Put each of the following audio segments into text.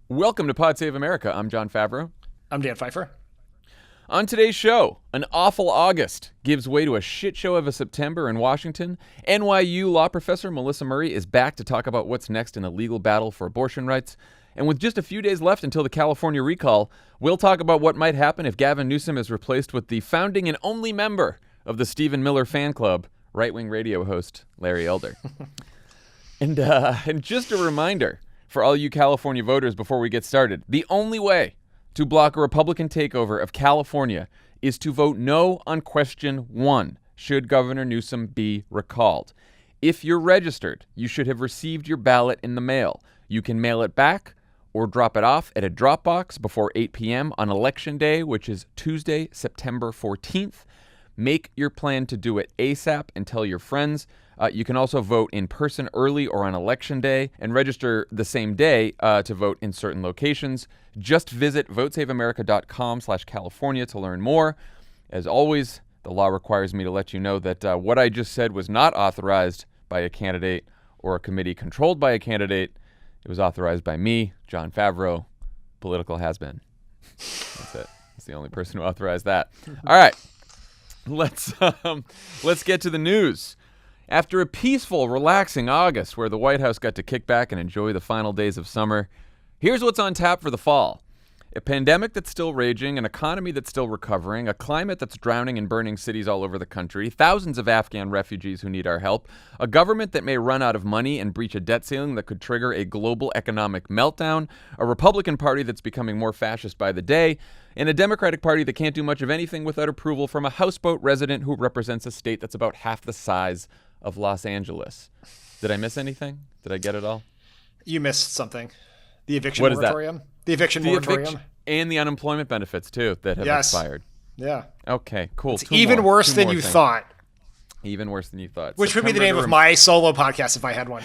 Welcome to Pod Save America. I'm Jon Favreau. I'm Dan Pfeiffer. On today's show, an awful August gives way to a shit show of a September in Washington. NYU law professor Melissa Murray is back to talk about what's next in a legal battle for abortion rights. And with just a few days left until the California recall, we'll talk about what might happen if Gavin Newsom is replaced with the founding and only member of the Stephen Miller fan club, right-wing radio host Larry Elder. And just a reminder for all you California voters before we get started, the only way to block a Republican takeover of California is to vote no on question 1, should Governor Newsom be recalled. If you're registered, you should have received your ballot in the mail. You can mail it back or drop it off at a drop box before 8 p.m. on Election Day, which is Tuesday, September 14th. Make your plan to do it ASAP and tell your friends. You can also vote in person early or on Election Day and register the same day to vote in certain locations. Just visit votesaveamerica.com/California to learn more. As always, the law requires me to let you know that what I just said was not authorized by a candidate or a committee controlled by a candidate. It was authorized by me, Jon Favreau, political has-been. That's it. That's the only person who authorized that. All right. Let's get to the news. After a peaceful, relaxing August where the White House got to kick back and enjoy the final days of summer, here's what's on tap for the fall. A pandemic that's still raging, an economy that's still recovering, a climate that's drowning and burning cities all over the country, thousands of Afghan refugees who need our help, a government that may run out of money and breach a debt ceiling that could trigger a global economic meltdown, a Republican Party that's becoming more fascist by the day, and a Democratic Party that can't do much of anything without approval from a houseboat resident who represents a state that's about half the size of Los Angeles. Did I miss anything? Did I get it all? You missed something. The eviction What is moratorium. that? The eviction moratorium. And the unemployment benefits, too, that have expired. Yeah. Okay, cool. It's even worse than you thought. Even worse than you thought. Which would be the name of my solo podcast if I had one.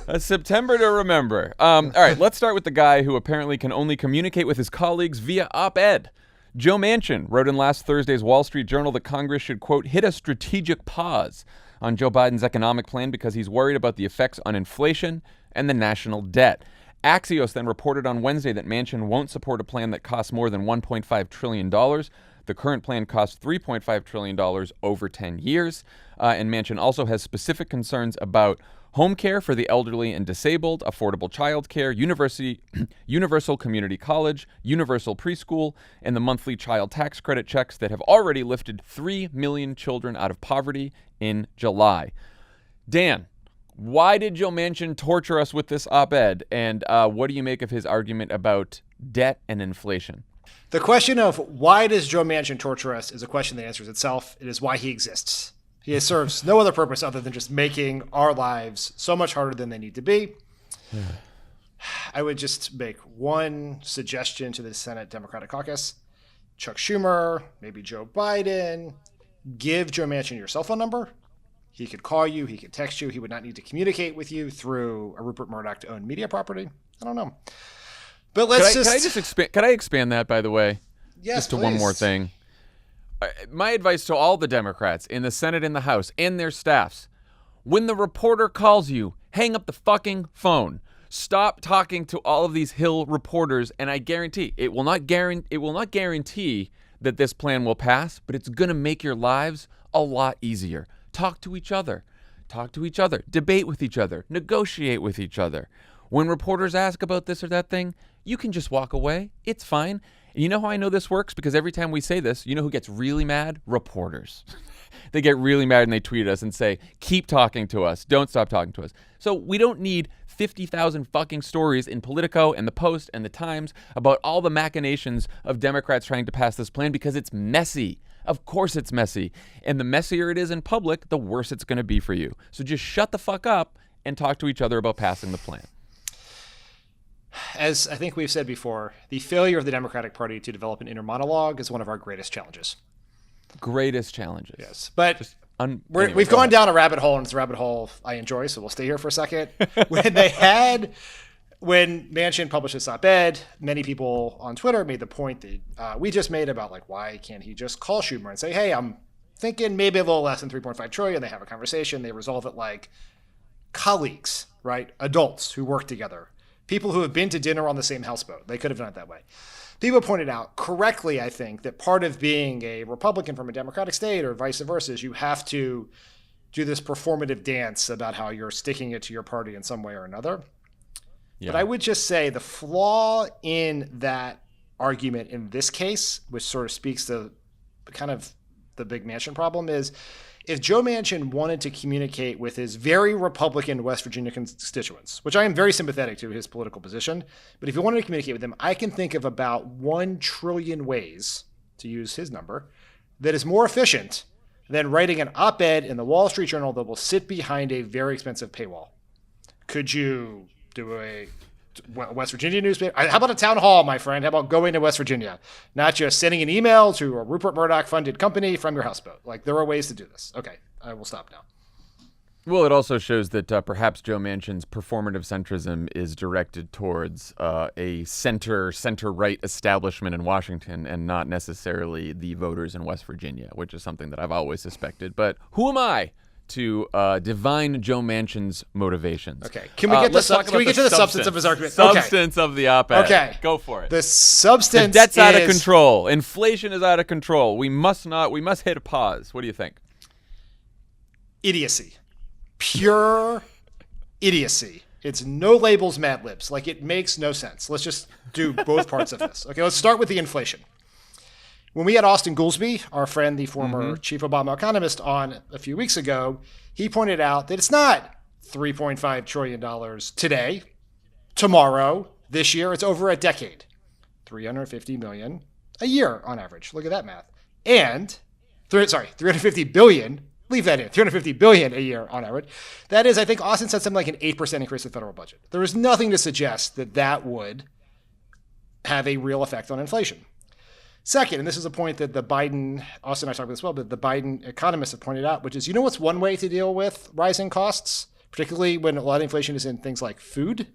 A September to remember. All right, let's start with the guy who apparently can only communicate with his colleagues via op-ed. Joe Manchin wrote in last Thursday's Wall Street Journal that Congress should, quote, hit a strategic pause on Joe Biden's economic plan because he's worried about the effects on inflation and the national debt. Axios then reported on Wednesday that Manchin won't support a plan that costs more than $1.5 trillion. The current plan costs $3.5 trillion over 10 years. And Manchin also has specific concerns about home care for the elderly and disabled, affordable child care, universal community college, universal preschool, and the monthly child tax credit checks that have already lifted 3 million children out of poverty in July. Dan, why did Joe Manchin torture us with this op-ed, and what do you make of his argument about debt and inflation? The question of why does Joe Manchin torture us is a question that answers itself. It is why he exists. He serves no other purpose other than just making our lives so much harder than they need to be. I would just make one suggestion to the Senate Democratic Caucus. Chuck Schumer, maybe Joe Biden, give Joe Manchin your cell phone number. He could call you. He could text you. He would not need to communicate with you through a Rupert Murdoch-owned media property. I don't know. But Can I expand that, by the way? Yes, just to please. one more thing. My advice to all the Democrats in the Senate and the House and their staffs, when the reporter calls you, hang up the fucking phone. Stop talking to all of these Hill reporters, and I guarantee it will not guarantee that this plan will pass, but it's going to make your lives a lot easier. Talk to each other. Debate with each other. Negotiate with each other. When reporters ask about this or that thing, you can just walk away. It's fine. And you know how I know this works? Because every time we say this, you know who gets really mad? Reporters. They get really mad and they tweet us and say, keep talking to us. Don't stop talking to us. So we don't need 50,000 fucking stories in Politico and the Post and the Times about all the machinations of Democrats trying to pass this plan because it's messy. Of course it's messy. And the messier it is in public, the worse it's going to be for you. So just shut the fuck up and talk to each other about passing the plan. As I think we've said before, the failure of the Democratic Party to develop an inner monologue is one of our greatest challenges. Yes. But we've gone down a rabbit hole, and it's a rabbit hole I enjoy, so we'll stay here for a second. When Manchin published this op-ed, many people on Twitter made the point that we just made about, like, why can't he just call Schumer and say, hey, I'm thinking maybe a little less than $3.5 trillion. They have a conversation. They resolve it like colleagues. right? Adults who work together, people who have been to dinner on the same houseboat. They could have done it that way. People pointed out correctly, I think, that part of being a Republican from a Democratic state or vice versa is you have to do this performative dance about how you're sticking it to your party in some way or another. Yeah. But I would just say the flaw in that argument in this case, which sort of speaks to kind of the big Manchin problem, is if Joe Manchin wanted to communicate with his very Republican West Virginia constituents, which I am very sympathetic to his political position, but if he wanted to communicate with them, I can think of about 1 trillion ways, to use his number, that is more efficient than writing an op-ed in the Wall Street Journal that will sit behind a very expensive paywall. Could you do a West Virginia newspaper? How about a town hall, my friend? How about going to West Virginia? Not just sending an email to a Rupert Murdoch-funded company from your houseboat. Like, there are ways to do this. Okay, I will stop now. Well, it also shows that perhaps Joe Manchin's performative centrism is directed towards a center-right establishment in Washington and not necessarily the voters in West Virginia, which is something that I've always suspected. But who am I to divine Joe Manchin's motivations? Okay, can we get to the substance of his argument? Substance of the op-ed. Okay, go for it. The substance. The debt's out of control. Inflation is out of control. We must hit a pause. What do you think? Idiocy. Pure idiocy. It's no labels, mad libs. Like, it makes no sense. Let's just do both parts of this. Okay, let's start with the inflation. When we had Austin Goolsbee, our friend, the former chief Obama economist, on a few weeks ago, he pointed out that it's not $3.5 trillion today, tomorrow, this year. It's over a decade. $350 million a year on average. Look at that math. And, $350 billion. Leave that in. $350 billion a year on average. That is, I think Austin said something like an 8% increase in the federal budget. There is nothing to suggest that that would have a real effect on inflation. Second, and this is a point that Austin and I talked about as well, but the Biden economists have pointed out, which is, what's one way to deal with rising costs, particularly when a lot of inflation is in things like food?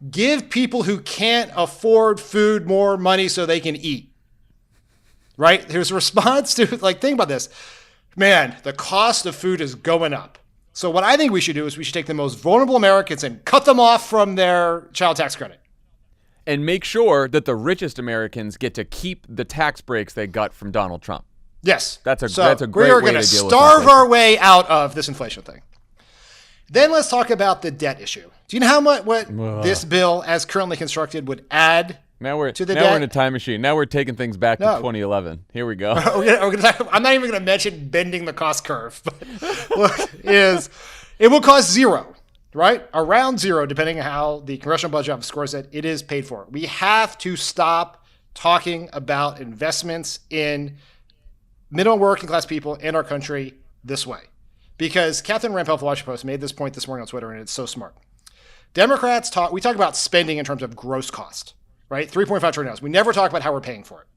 Give people who can't afford food more money so they can eat. Right? Here's a response to, think about this. Man, the cost of food is going up. So what I think we should do is we should take the most vulnerable Americans and cut them off from their child tax credit. And make sure that the richest Americans get to keep the tax breaks they got from Donald Trump. Yes. That's a great way to deal with inflation. We're going to starve our way out of this inflation thing. Then let's talk about the debt issue. Do you know how much this bill, as currently constructed, would add to the debt? Now we're in a time machine. Now we're taking things back to 2011. Here we go. I'm not even going to mention bending the cost curve. But it will cost zero. Right? Around zero, depending on how the Congressional Budget Office scores it, it is paid for. We have to stop talking about investments in middle working class people in our country this way. Because Catherine Rampell of the Washington Post made this point this morning on Twitter, and it's so smart. Democrats we talk about spending in terms of gross cost, right? $3.5 trillion. We never talk about how we're paying for it.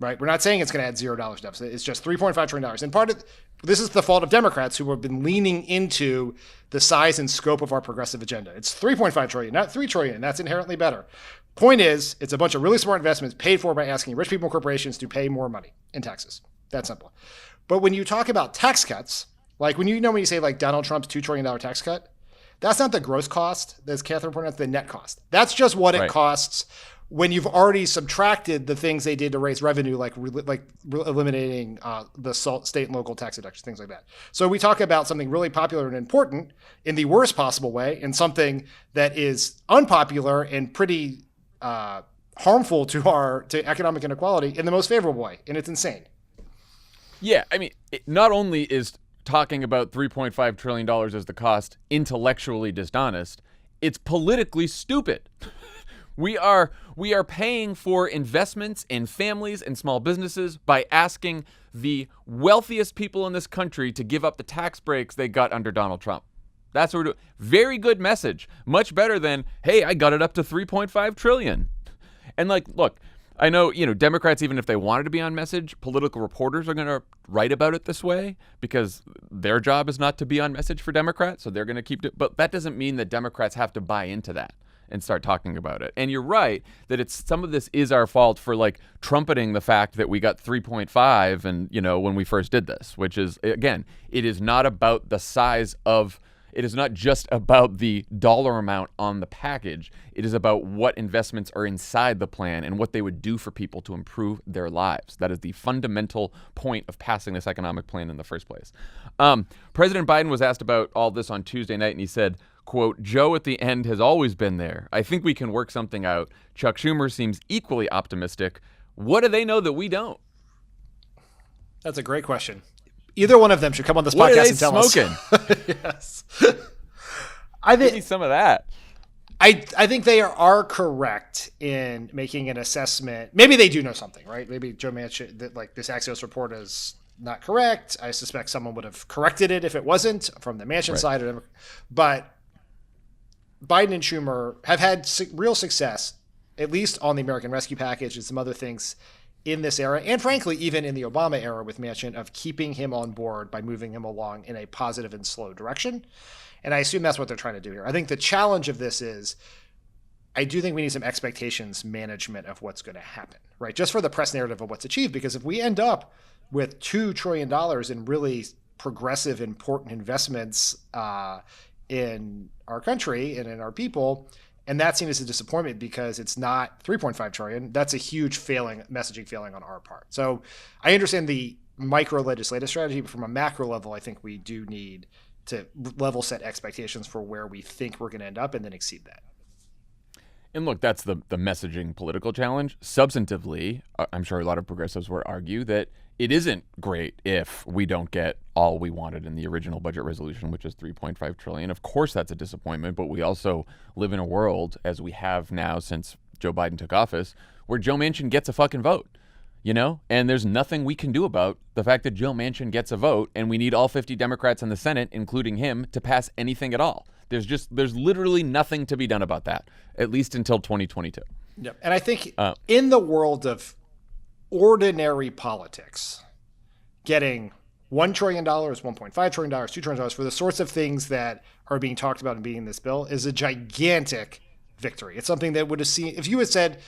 Right? We're not saying it's going to add $0 deficit. It's just $3.5 trillion. And part of this is the fault of Democrats who have been leaning into the size and scope of our progressive agenda. It's $3.5 trillion, not $3 trillion. That's inherently better. Point is, it's a bunch of really smart investments paid for by asking rich people and corporations to pay more money in taxes. That's simple. But when you talk about tax cuts, like when you say like Donald Trump's $2 trillion tax cut, that's not the gross cost, as Catherine pointed out, the net cost. That's just what it costs when you've already subtracted the things they did to raise revenue, like eliminating the state and local tax deductions, things like that. So we talk about something really popular and important in the worst possible way, and something that is unpopular and pretty harmful to economic inequality in the most favorable way, and it's insane. Yeah, I mean, not only is talking about $3.5 trillion as the cost intellectually dishonest, it's politically stupid. We are paying for investments in families and small businesses by asking the wealthiest people in this country to give up the tax breaks they got under Donald Trump. That's what we're doing. Very good message. Much better than, hey, I got it up to $3.5 trillion. And look, I know, Democrats, even if they wanted to be on message, political reporters are going to write about it this way because their job is not to be on message for Democrats. So they're going to keep it. But that doesn't mean that Democrats have to buy into that and start talking about it. And you're right that some of this is our fault for trumpeting the fact that we got 3.5 and when we first did this, which is, again, it is not about the size of It is not just about the dollar amount on the package. It is about what investments are inside the plan and what they would do for people to improve their lives. That is the fundamental point of passing this economic plan in the first place. President Biden was asked about all this on Tuesday night, and he said, quote, Joe at the end has always been there. I think we can work something out. Chuck Schumer seems equally optimistic. What do they know that we don't? That's a great question. Either one of them should come on this podcast and tell us. Yes. I think some of that. I think they are correct in making an assessment. Maybe they do know something, right? Maybe Joe Manchin, that like this Axios report is not correct. I suspect someone would have corrected it if it wasn't from the Manchin side. But Biden and Schumer have had real success, at least on the American Rescue Package and some other things in this era, and frankly, even in the Obama era with Manchin, of keeping him on board by moving him along in a positive and slow direction. And I assume that's what they're trying to do here. I think the challenge of this is, I do think we need some expectations management of what's going to happen, right? Just for the press narrative of what's achieved, because if we end up with $2 trillion in really progressive, important investments in our country and in our people, and that's seen as a disappointment because it's not $3.5 trillion. That's a huge messaging failing on our part. So I understand the micro legislative strategy, but from a macro level, I think we do need to level set expectations for where we think we're going to end up and then exceed that. And look, that's the messaging political challenge. Substantively, I'm sure a lot of progressives would argue that it isn't great if we don't get all we wanted in the original budget resolution, which is $3.5 trillion. Of course, that's a disappointment, but we also live in a world, as we have now since Joe Biden took office, where Joe Manchin gets a fucking vote, you know? And there's nothing we can do about the fact that Joe Manchin gets a vote, and we need all 50 Democrats in the Senate, including him, to pass anything at all. There's literally nothing to be done about that, at least until 2022. Yep. And I think in the world of ordinary politics, getting $1 trillion, $1.5 trillion, $2 trillion for the sorts of things that are being talked about and being in this bill is a gigantic victory. It's something that would have seen, if you had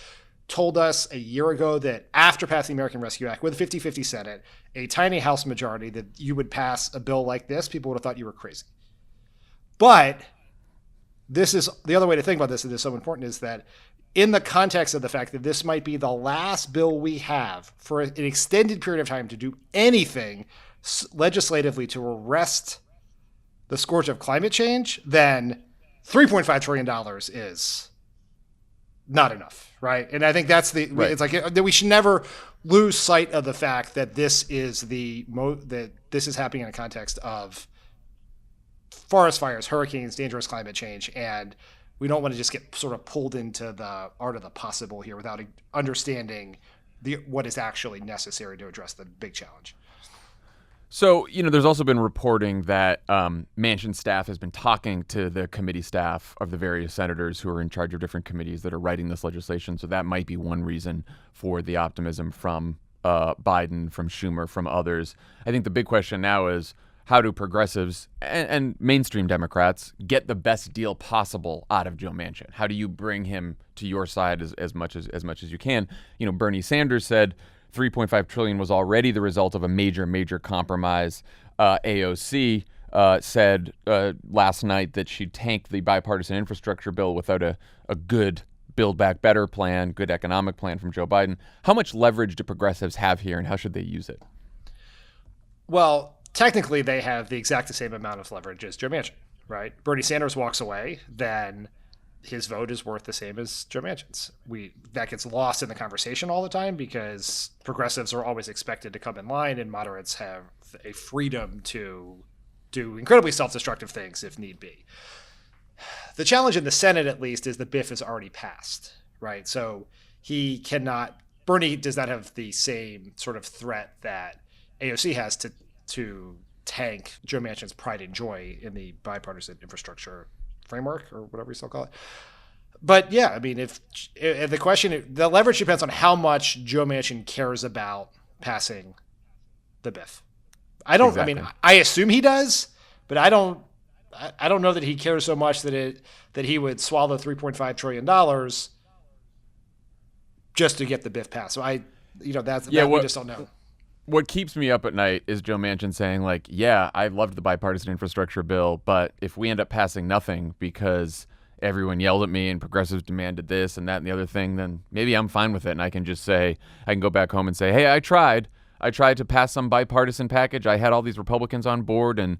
told us a year ago that after passing the American Rescue Act with a 50-50 Senate, a tiny House majority, that you would pass a bill like this, people would have thought you were crazy. But this is the other way to think about this, that is so important, is that in the context of the fact that this might be the last bill we have for an extended period of time to do anything legislatively to arrest the scourge of climate change, then $3.5 trillion is not enough, right? And I think that's it's like that we should never lose sight of the fact that this is that this is happening in a context of forest fires, hurricanes, dangerous climate change, and we don't want to just get sort of pulled into the art of the possible here without understanding what is actually necessary to address the big challenge. So, there's also been reporting that Manchin staff has been talking to the committee staff of the various senators who are in charge of different committees that are writing this legislation. So that might be one reason for the optimism from Biden, from Schumer, from others. I think the big question now is, how do progressives and mainstream Democrats get the best deal possible out of Joe Manchin? How do you bring him to your side as much as you can? Bernie Sanders said $3.5 trillion was already the result of a major compromise. AOC said last night that she'd tank the bipartisan infrastructure bill without a good Build Back Better plan, good economic plan from Joe Biden. How much leverage do progressives have here, and how should they use it? Well, technically, they have the exact same amount of leverage as Joe Manchin, right? Bernie Sanders walks away, then his vote is worth the same as Joe Manchin's. That gets lost in the conversation all the time because progressives are always expected to come in line, and moderates have a freedom to do incredibly self-destructive things if need be. The challenge in the Senate, at least, is the BIF is already passed, right? So Bernie does not have the same sort of threat that AOC has to tank Joe Manchin's pride and joy in the bipartisan infrastructure framework, or whatever you still call it. But yeah, I mean, if the leverage depends on how much Joe Manchin cares about passing the BIF. Exactly. I mean, I assume he does, but I don't know that he cares so much that he would swallow $3.5 trillion just to get the BIF passed. So we just don't know. what keeps me up at night is Joe Manchin saying, like, yeah, I loved the bipartisan infrastructure bill, but if we end up passing nothing because everyone yelled at me and progressives demanded this and that and the other thing, then maybe I'm fine with it. And I can just say, I can go back home and say, hey, I tried to pass some bipartisan package. I had all these Republicans on board, and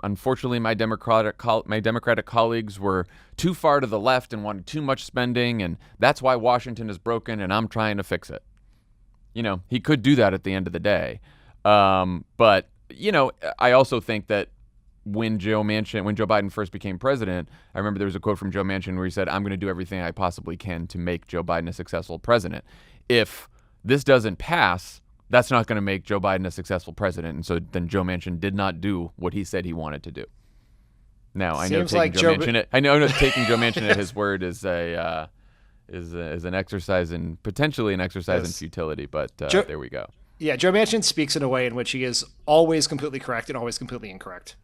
unfortunately my Democratic colleagues were too far to the left and wanted too much spending, and that's why Washington is broken, and I'm trying to fix it. You know, he could do that at the end of the day. But, you know, I also think that when Joe Biden first became president, I remember there was a quote from Joe Manchin where he said, I'm going to do everything I possibly can to make Joe Biden a successful president. If this doesn't pass, that's not going to make Joe Biden a successful president. And so then Joe Manchin did not do what he said he wanted to do. Now, I know taking Joe Manchin at his word is an exercise in potentially an exercise in futility, but there we go. Yeah, Joe Manchin speaks in a way in which he is always completely correct and always completely incorrect.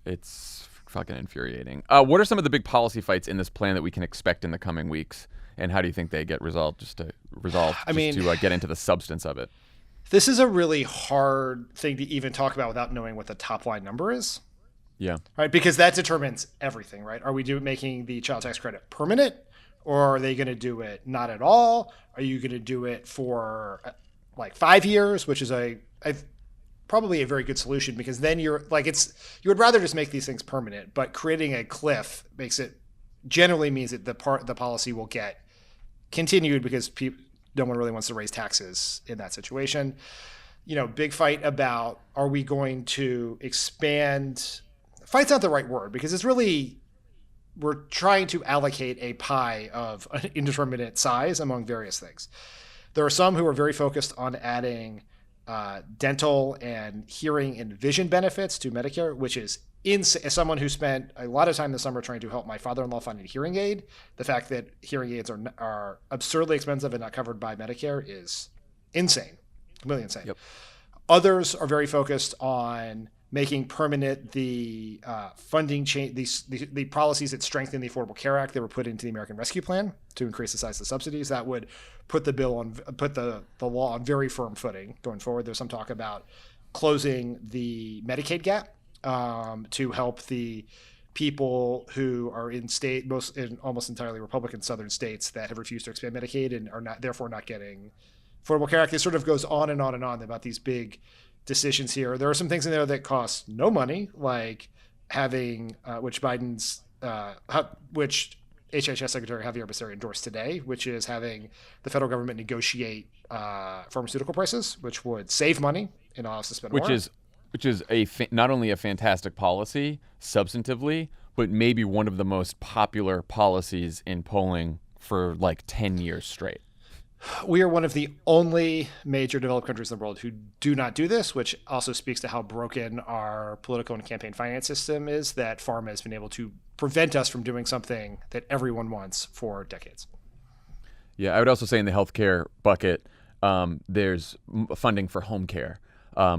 It's fucking infuriating. What are some of the big policy fights in this plan that we can expect in the coming weeks, and how do you think they get resolved? To get into the substance of it. This is a really hard thing to even talk about without knowing what the top line number is. Yeah. Right, because that determines everything, right? Are we making the child tax credit permanent? Or are they going to do it not at all? Are you going to do it for like 5 years, which is probably a very good solution, because then you would rather just make these things permanent, but creating a cliff generally means that the policy will get continued because no one really wants to raise taxes in that situation. You know, big fight about, are we going to expand? Fight's not the right word, because it's really, we're trying to allocate a pie of an indeterminate size among various things. There are some who are very focused on adding dental and hearing and vision benefits to Medicare, which is insane. As someone who spent a lot of time this summer trying to help my father-in-law find a hearing aid, the fact that hearing aids are absurdly expensive and not covered by Medicare is insane, completely insane. Yep. Others are very focused on making permanent the funding change, the policies that strengthen the Affordable Care Act that were put into the American Rescue Plan to increase the size of the subsidies. That would put the law on very firm footing going forward. There's some talk about closing the Medicaid gap to help the people who are in almost entirely Republican southern states that have refused to expand Medicaid and are therefore not getting Affordable Care Act. It sort of goes on and on and on about these big decisions here. There are some things in there that cost no money, like having which HHS Secretary Javier Becerra endorsed today, which is having the federal government negotiate pharmaceutical prices, which would save money and allow us to spend more. Which is not only a fantastic policy substantively, but maybe one of the most popular policies in polling for like 10 years straight. We are one of the only major developed countries in the world who do not do this, which also speaks to how broken our political and campaign finance system is, that pharma has been able to prevent us from doing something that everyone wants for decades. Yeah, I would also say in the healthcare bucket, there's funding for home care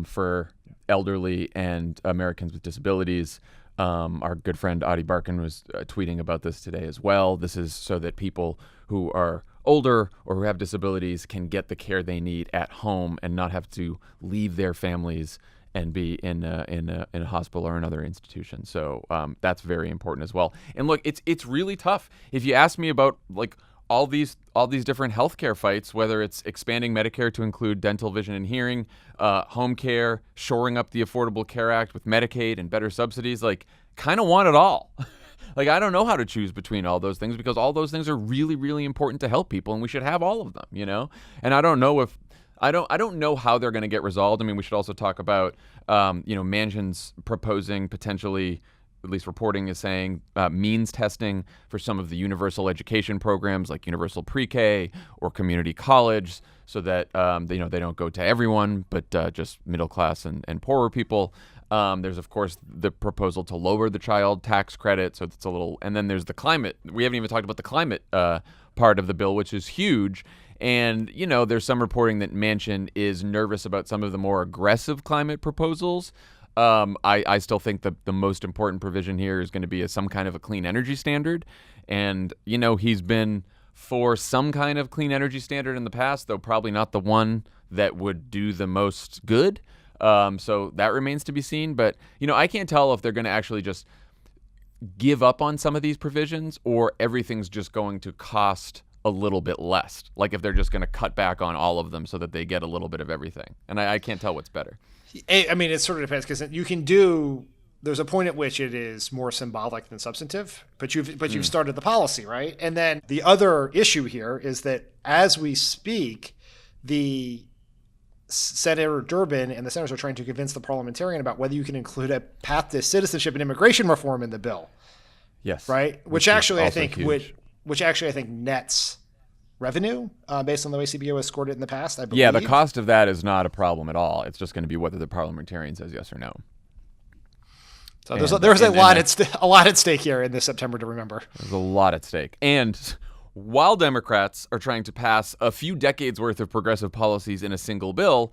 for elderly and Americans with disabilities. Our good friend Adi Barkan was tweeting about this today as well. This is so that people who are older or who have disabilities can get the care they need at home and not have to leave their families and be in a hospital or another institution. So that's very important as well. And look, it's really tough. If you ask me about like all these different healthcare fights, whether it's expanding Medicare to include dental, vision, and hearing, home care, shoring up the Affordable Care Act with Medicaid and better subsidies, like kind of want it all. Like, I don't know how to choose between all those things, because all those things are really, really important to help people, and we should have all of them, you know? And I don't know I don't know how they're going to get resolved. I mean, we should also talk about, Manchin's proposing potentially, at least reporting is saying, means testing for some of the universal education programs like universal pre-K or community college, so that they don't go to everyone, but just middle class and poorer people. There's, of course, the proposal to lower the child tax credit, so it's a little, and then there's the climate. We haven't even talked about the climate part of the bill, which is huge. And, there's some reporting that Manchin is nervous about some of the more aggressive climate proposals. I still think that the most important provision here is going to be some kind of a clean energy standard. And, he's been for some kind of clean energy standard in the past, though probably not the one that would do the most good. So that remains to be seen. But, I can't tell if they're going to actually just give up on some of these provisions or everything's just going to cost a little bit less. Like if they're just going to cut back on all of them so that they get a little bit of everything. And I can't tell what's better. I mean, it sort of depends because there's a point at which it is more symbolic than substantive, but you've started the policy, right? And then the other issue here is that as we speak, the Senator Durbin and the senators are trying to convince the parliamentarian about whether you can include a path to citizenship and immigration reform in the bill. Yes. Right. Which actually I think nets revenue based on the way CBO has scored it in the past. I believe. Yeah, the cost of that is not a problem at all. It's just going to be whether the parliamentarian says yes or no. So there's a lot at stake here in this September to remember. There's a lot at stake. And while Democrats are trying to pass a few decades worth of progressive policies in a single bill,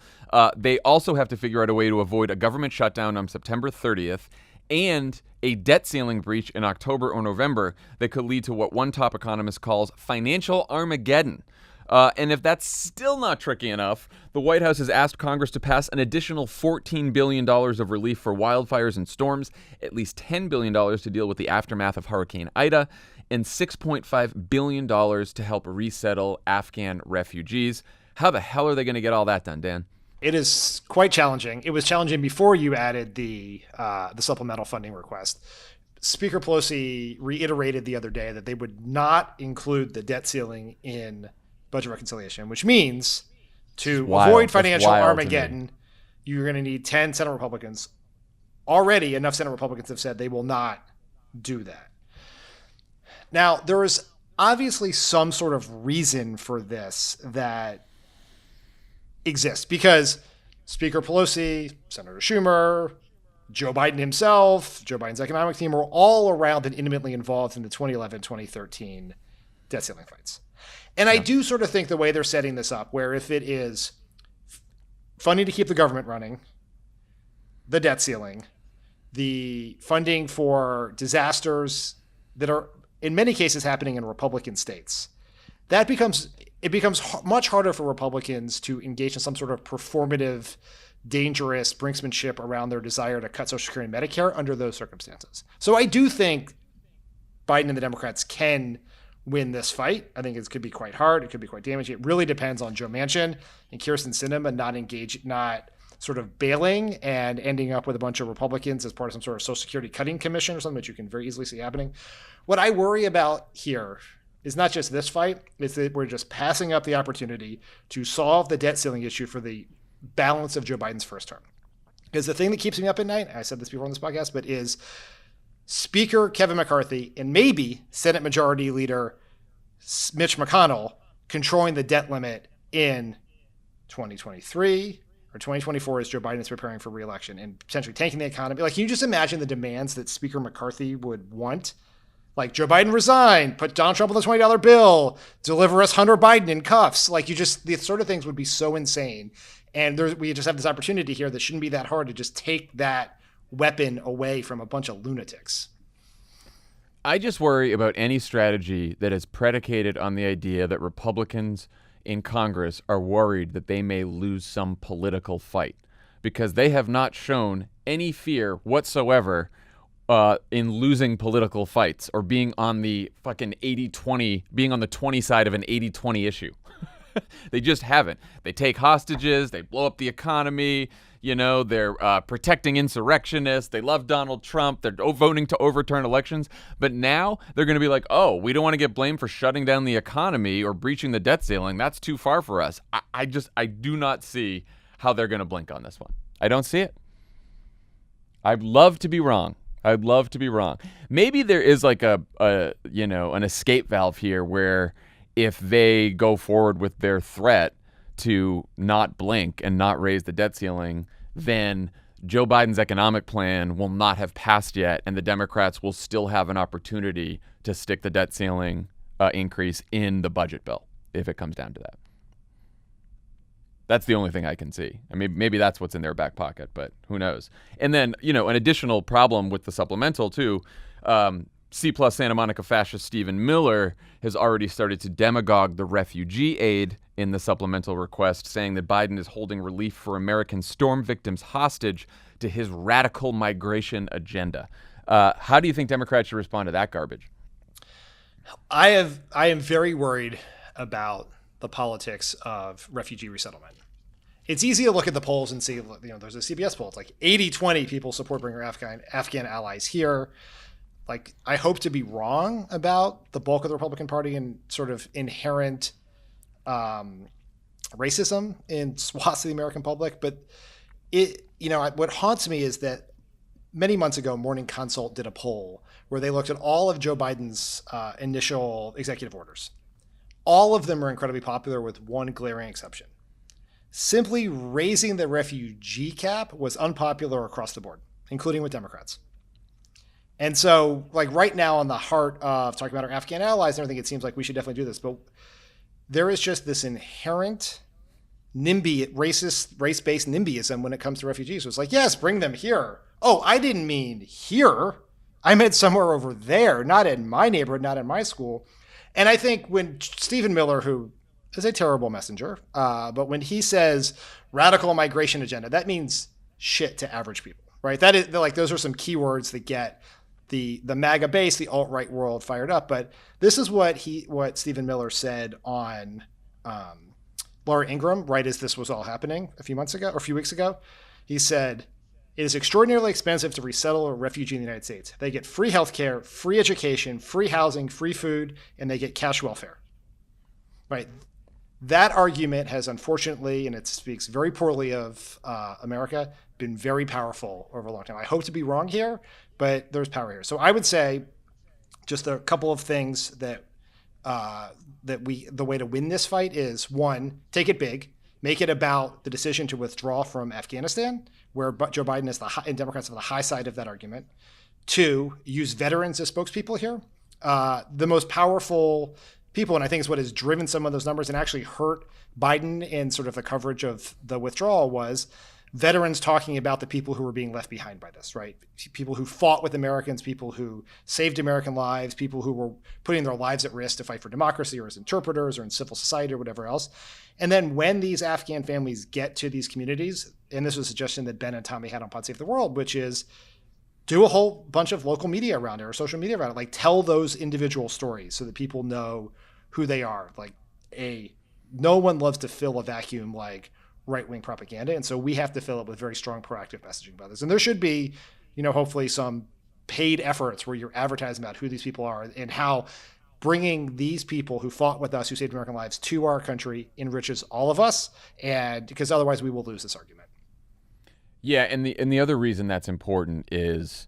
they also have to figure out a way to avoid a government shutdown on September 30th and a debt ceiling breach in October or November that could lead to what one top economist calls financial Armageddon. And if that's still not tricky enough, the White House has asked Congress to pass an additional $14 billion of relief for wildfires and storms, at least $10 billion to deal with the aftermath of Hurricane Ida, and $6.5 billion to help resettle Afghan refugees. How the hell are they going to get all that done, Dan? It is quite challenging. It was challenging before you added the supplemental funding request. Speaker Pelosi reiterated the other day that they would not include the debt ceiling in budget reconciliation, which means to avoid financial Armageddon, you're going to need 10 Senate Republicans. Already, enough Senate Republicans have said they will not do that. Now, there is obviously some sort of reason for this that exists because Speaker Pelosi, Senator Schumer, Joe Biden himself, Joe Biden's economic team were all around and intimately involved in the 2011-2013 debt ceiling fights. And I do sort of think the way they're setting this up, where if it is funding to keep the government running, the debt ceiling, the funding for disasters that are in many cases happening in Republican states, it becomes much harder for Republicans to engage in some sort of performative, dangerous brinksmanship around their desire to cut Social Security and Medicare under those circumstances. So I do think Biden and the Democrats can win this fight. I think it could be quite hard. It could be quite damaging. It really depends on Joe Manchin and Kyrsten Sinema not sort of bailing and ending up with a bunch of Republicans as part of some sort of Social Security cutting commission or something that you can very easily see happening. What I worry about here is not just this fight, it's that we're just passing up the opportunity to solve the debt ceiling issue for the balance of Joe Biden's first term. Because the thing that keeps me up at night, I said this before on this podcast, but is Speaker Kevin McCarthy and maybe Senate Majority Leader Mitch McConnell controlling the debt limit in 2023 or 2024 as Joe Biden is preparing for re-election and potentially tanking the economy. Like, can you just imagine the demands that Speaker McCarthy would want? Like, Joe Biden resign, put Donald Trump on the $20 bill, deliver us Hunter Biden in cuffs. Like, these sort of things would be so insane. And we just have this opportunity here that shouldn't be that hard to just take that weapon away from a bunch of lunatics. I just worry about any strategy that is predicated on the idea that Republicans in Congress are worried that they may lose some political fight, because they have not shown any fear whatsoever in losing political fights or being on the fucking 80-20, being on the 20 side of an 80-20 issue. They just haven't. They take hostages. They blow up the economy. They're protecting insurrectionists. They love Donald Trump. They're voting to overturn elections. But now they're going to be like, oh, we don't want to get blamed for shutting down the economy or breaching the debt ceiling. That's too far for us. I do not see how they're going to blink on this one. I don't see it. I'd love to be wrong. Maybe there is like an escape valve here where if they go forward with their threat to not blink and not raise the debt ceiling, then Joe Biden's economic plan will not have passed yet, and the Democrats will still have an opportunity to stick the debt ceiling increase in the budget bill if it comes down to that. That's the only thing I can see. I mean, maybe that's what's in their back pocket, but who knows? And then, an additional problem with the supplemental too, C+ Santa Monica fascist Stephen Miller has already started to demagogue the refugee aid in the supplemental request, saying that Biden is holding relief for American storm victims hostage to his radical migration agenda. How do you think Democrats should respond to that garbage? I am very worried about the politics of refugee resettlement. It's easy to look at the polls and see, there's a CBS poll. It's like 80-20 people support bringing Afghan allies here. Like, I hope to be wrong about the bulk of the Republican Party and sort of inherent racism in swaths of the American public. But what haunts me is that many months ago, Morning Consult did a poll where they looked at all of Joe Biden's initial executive orders. All of them are incredibly popular with one glaring exception. Simply raising the refugee cap was unpopular across the board, including with Democrats. And so, like, right now, on the heart of talking about our Afghan allies and everything, it seems like we should definitely do this. But there is just this inherent race-based NIMBYism when it comes to refugees. So it's like, yes, bring them here. Oh, I didn't mean here. I meant somewhere over there, not in my neighborhood, not in my school. And I think when Stephen Miller, who is a terrible messenger, but when he says radical migration agenda, that means shit to average people, right? That is, like, those are some keywords that get the MAGA base, the alt-right world fired up. But this is what Stephen Miller said on Laura Ingraham, right as this was all happening a few weeks ago. He said, "It is extraordinarily expensive to resettle a refugee in the United States. They get free healthcare, free education, free housing, free food, and they get cash welfare." Right? That argument has, unfortunately, and it speaks very poorly of America, been very powerful over a long time. I hope to be wrong here, but there's power here. So I would say just a couple of things that the way to win this fight is, one, take it big, make it about the decision to withdraw from Afghanistan, where Joe Biden is and Democrats are the high side of that argument. Two, use veterans as spokespeople here. The most powerful people, and I think is what has driven some of those numbers and actually hurt Biden in sort of the coverage of the withdrawal, was veterans talking about the people who were being left behind by this, right? People who fought with Americans, people who saved American lives, people who were putting their lives at risk to fight for democracy, or as interpreters or in civil society or whatever else. And then when these Afghan families get to these communities, and this was a suggestion that Ben and Tommy had on Pod Save the World, which is do a whole bunch of local media around it or social media around it. Like, tell those individual stories so that people know who they are. Like, no one loves to fill a vacuum like right-wing propaganda. And so we have to fill it with very strong proactive messaging about this. And there should be, hopefully some paid efforts where you're advertising about who these people are and how bringing these people who fought with us, who saved American lives, to our country enriches all of us. And because otherwise we will lose this argument. Yeah, and the other reason that's important is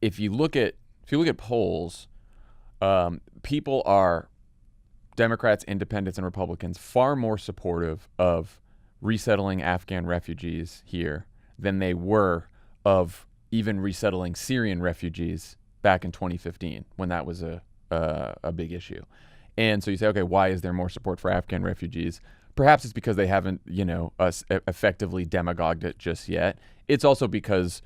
if you look at polls, people are, Democrats, independents, and Republicans, far more supportive of resettling Afghan refugees here than they were of even resettling Syrian refugees back in 2015 when that was a big issue. And so you say, okay, why is there more support for Afghan refugees? Perhaps it's because they haven't, effectively demagogued it just yet. It's also because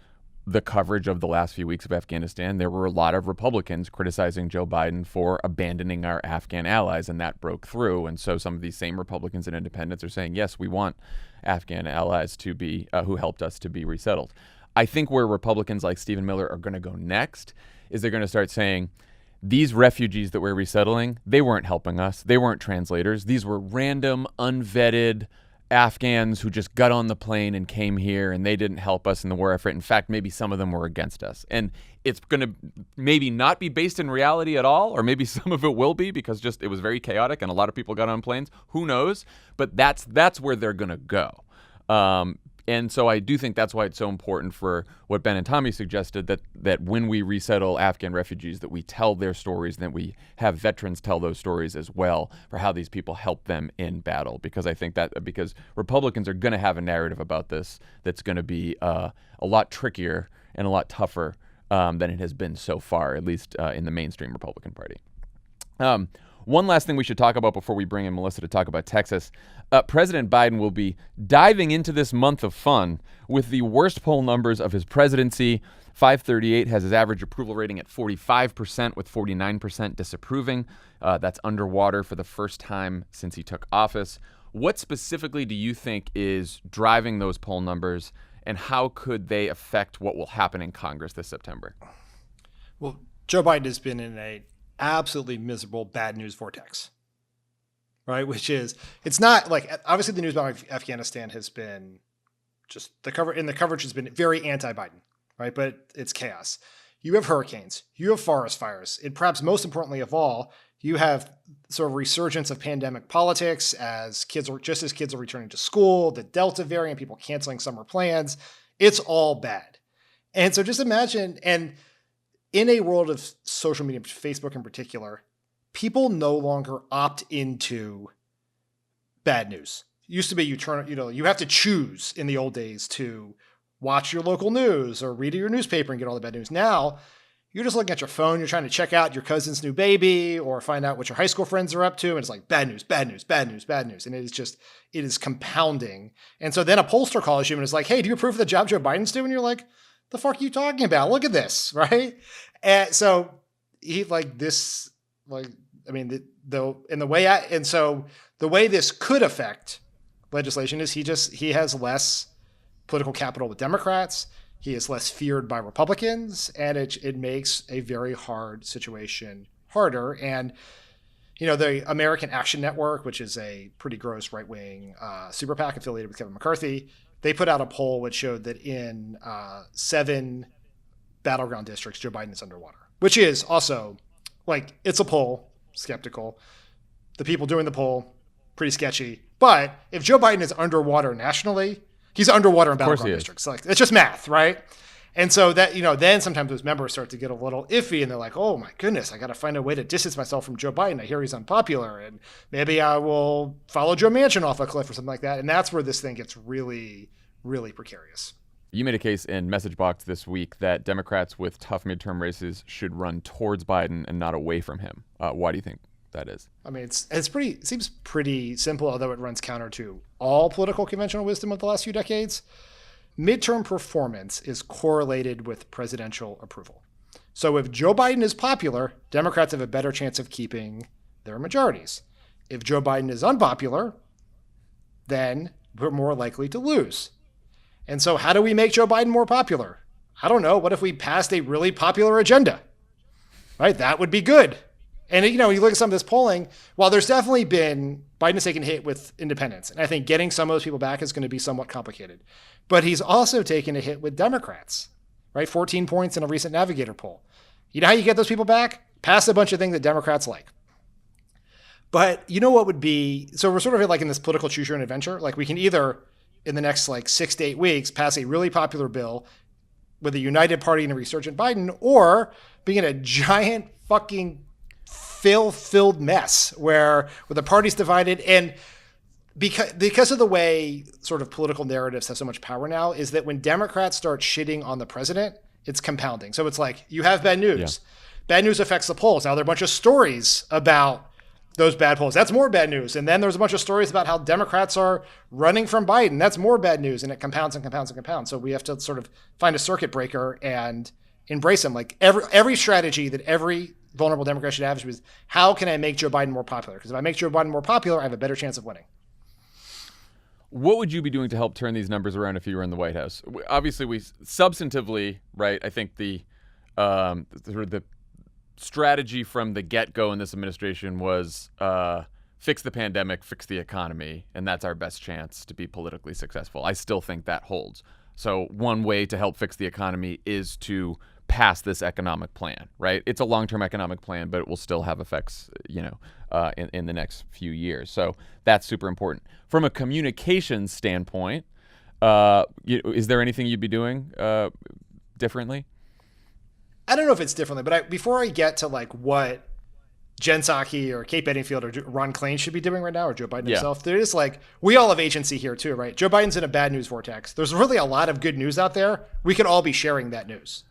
the coverage of the last few weeks of Afghanistan, there were a lot of Republicans criticizing Joe Biden for abandoning our Afghan allies, and that broke through. And so some of these same Republicans and independents are saying, yes, we want Afghan allies to be, who helped us, to be resettled. I think where Republicans like Stephen Miller are going to go next is they're going to start saying, these refugees that we're resettling, they weren't helping us. They weren't translators. These were random, unvetted Afghans who just got on the plane and came here, and they didn't help us in the war effort. In fact, maybe some of them were against us. And it's going to maybe not be based in reality at all, or maybe some of it will be because just it was very chaotic and a lot of people got on planes. Who knows? But that's where they're going to go. And so I do think that's why it's so important for what Ben and Tommy suggested, that when we resettle Afghan refugees, that we tell their stories, and that we have veterans tell those stories as well for how these people help them in battle. Because I think because Republicans are going to have a narrative about this that's going to be a lot trickier and a lot tougher than it has been so far, at least in the mainstream Republican Party. One last thing we should talk about before we bring in Melissa to talk about Texas. President Biden will be diving into this month of fun with the worst poll numbers of his presidency. 538 has his average approval rating at 45%, with 49% disapproving. That's underwater for the first time since he took office. What specifically do you think is driving those poll numbers, and how could they affect what will happen in Congress this September? Well, Joe Biden has been in a absolutely miserable bad news vortex, right? Which is, it's not like, obviously the news about Afghanistan has been just the coverage has been very anti-Biden, right? But it's chaos. You have hurricanes, you have forest fires, and perhaps most importantly of all, you have sort of resurgence of pandemic politics as kids are returning to school, the Delta variant, people canceling summer plans. It's all bad. And so just imagine, and in a world of social media, Facebook in particular, people no longer opt into bad news. It used to be you have to choose in the old days to watch your local news or read your newspaper and get all the bad news. Now, you're just looking at your phone, you're trying to check out your cousin's new baby or find out what your high school friends are up to. And it's like bad news, bad news, bad news, bad news. And it is compounding. And so then a pollster calls you and is like, hey, do you approve of the job Joe Biden's doing? And you're like, the fuck are you talking about? Look at this, right? And so the way this could affect legislation is he has less political capital with Democrats. He is less feared by Republicans, and it makes a very hard situation harder. And, the American Action Network, which is a pretty gross right-wing super PAC affiliated with Kevin McCarthy, they put out a poll which showed that in 7 battleground districts, Joe Biden is underwater, which is also, it's a poll, skeptical. The people doing the poll, pretty sketchy. But if Joe Biden is underwater nationally, he's underwater in battleground districts. It's just math, right? And so that, then sometimes those members start to get a little iffy and they're like, oh my goodness, I got to find a way to distance myself from Joe Biden. I hear he's unpopular and maybe I will follow Joe Manchin off a cliff or something like that. And that's where this thing gets really, really precarious. You made a case in Message Box this week that Democrats with tough midterm races should run towards Biden and not away from him. Why do you think that is? I mean, it seems pretty simple, although it runs counter to all political conventional wisdom of the last few decades. Midterm performance is correlated with presidential approval. So if Joe Biden is popular, Democrats have a better chance of keeping their majorities. If Joe Biden is unpopular, then we're more likely to lose. And so how do we make Joe Biden more popular? I don't know. What if we passed a really popular agenda? Right? That would be good. And, you look at some of this polling, while there's definitely been, Biden has taken a hit with independents. And I think getting some of those people back is going to be somewhat complicated. But he's also taken a hit with Democrats, right? 14 points in a recent Navigator poll. You know how you get those people back? Pass a bunch of things that Democrats like. But you know what would be, so we're sort of in this political choose your own adventure. We can either, in the next 6 to 8 weeks, pass a really popular bill with a united party and a resurgent Biden, or being in a giant fucking filled mess where the party's divided. And because of the way sort of political narratives have so much power now, is that when Democrats start shitting on the president, it's compounding. So it's you have bad news. Yeah. Bad news affects the polls. Now there are a bunch of stories about those bad polls. That's more bad news. And then there's a bunch of stories about how Democrats are running from Biden. That's more bad news. And it compounds and compounds and compounds. So we have to sort of find a circuit breaker and embrace them. Every strategy that every vulnerable Democrat should have is, how can I make Joe Biden more popular? Because if I make Joe Biden more popular, I have a better chance of winning. What would you be doing to help turn these numbers around if you were in the White House? Obviously, we substantively, right, I think the strategy from the get-go in this administration was fix the pandemic, fix the economy, and that's our best chance to be politically successful. I still think that holds. So one way to help fix the economy is to pass this economic plan, right? It's a long-term economic plan, but it will still have effects, in the next few years. So that's super important. From a communications standpoint, is there anything you'd be doing differently? I don't know if it's differently, but before I get to what Jen Psaki or Kate Bedingfield or Ron Klain should be doing right now, or Joe Biden himself, there is we all have agency here too, right? Joe Biden's in a bad news vortex. There's really a lot of good news out there. We can all be sharing that news,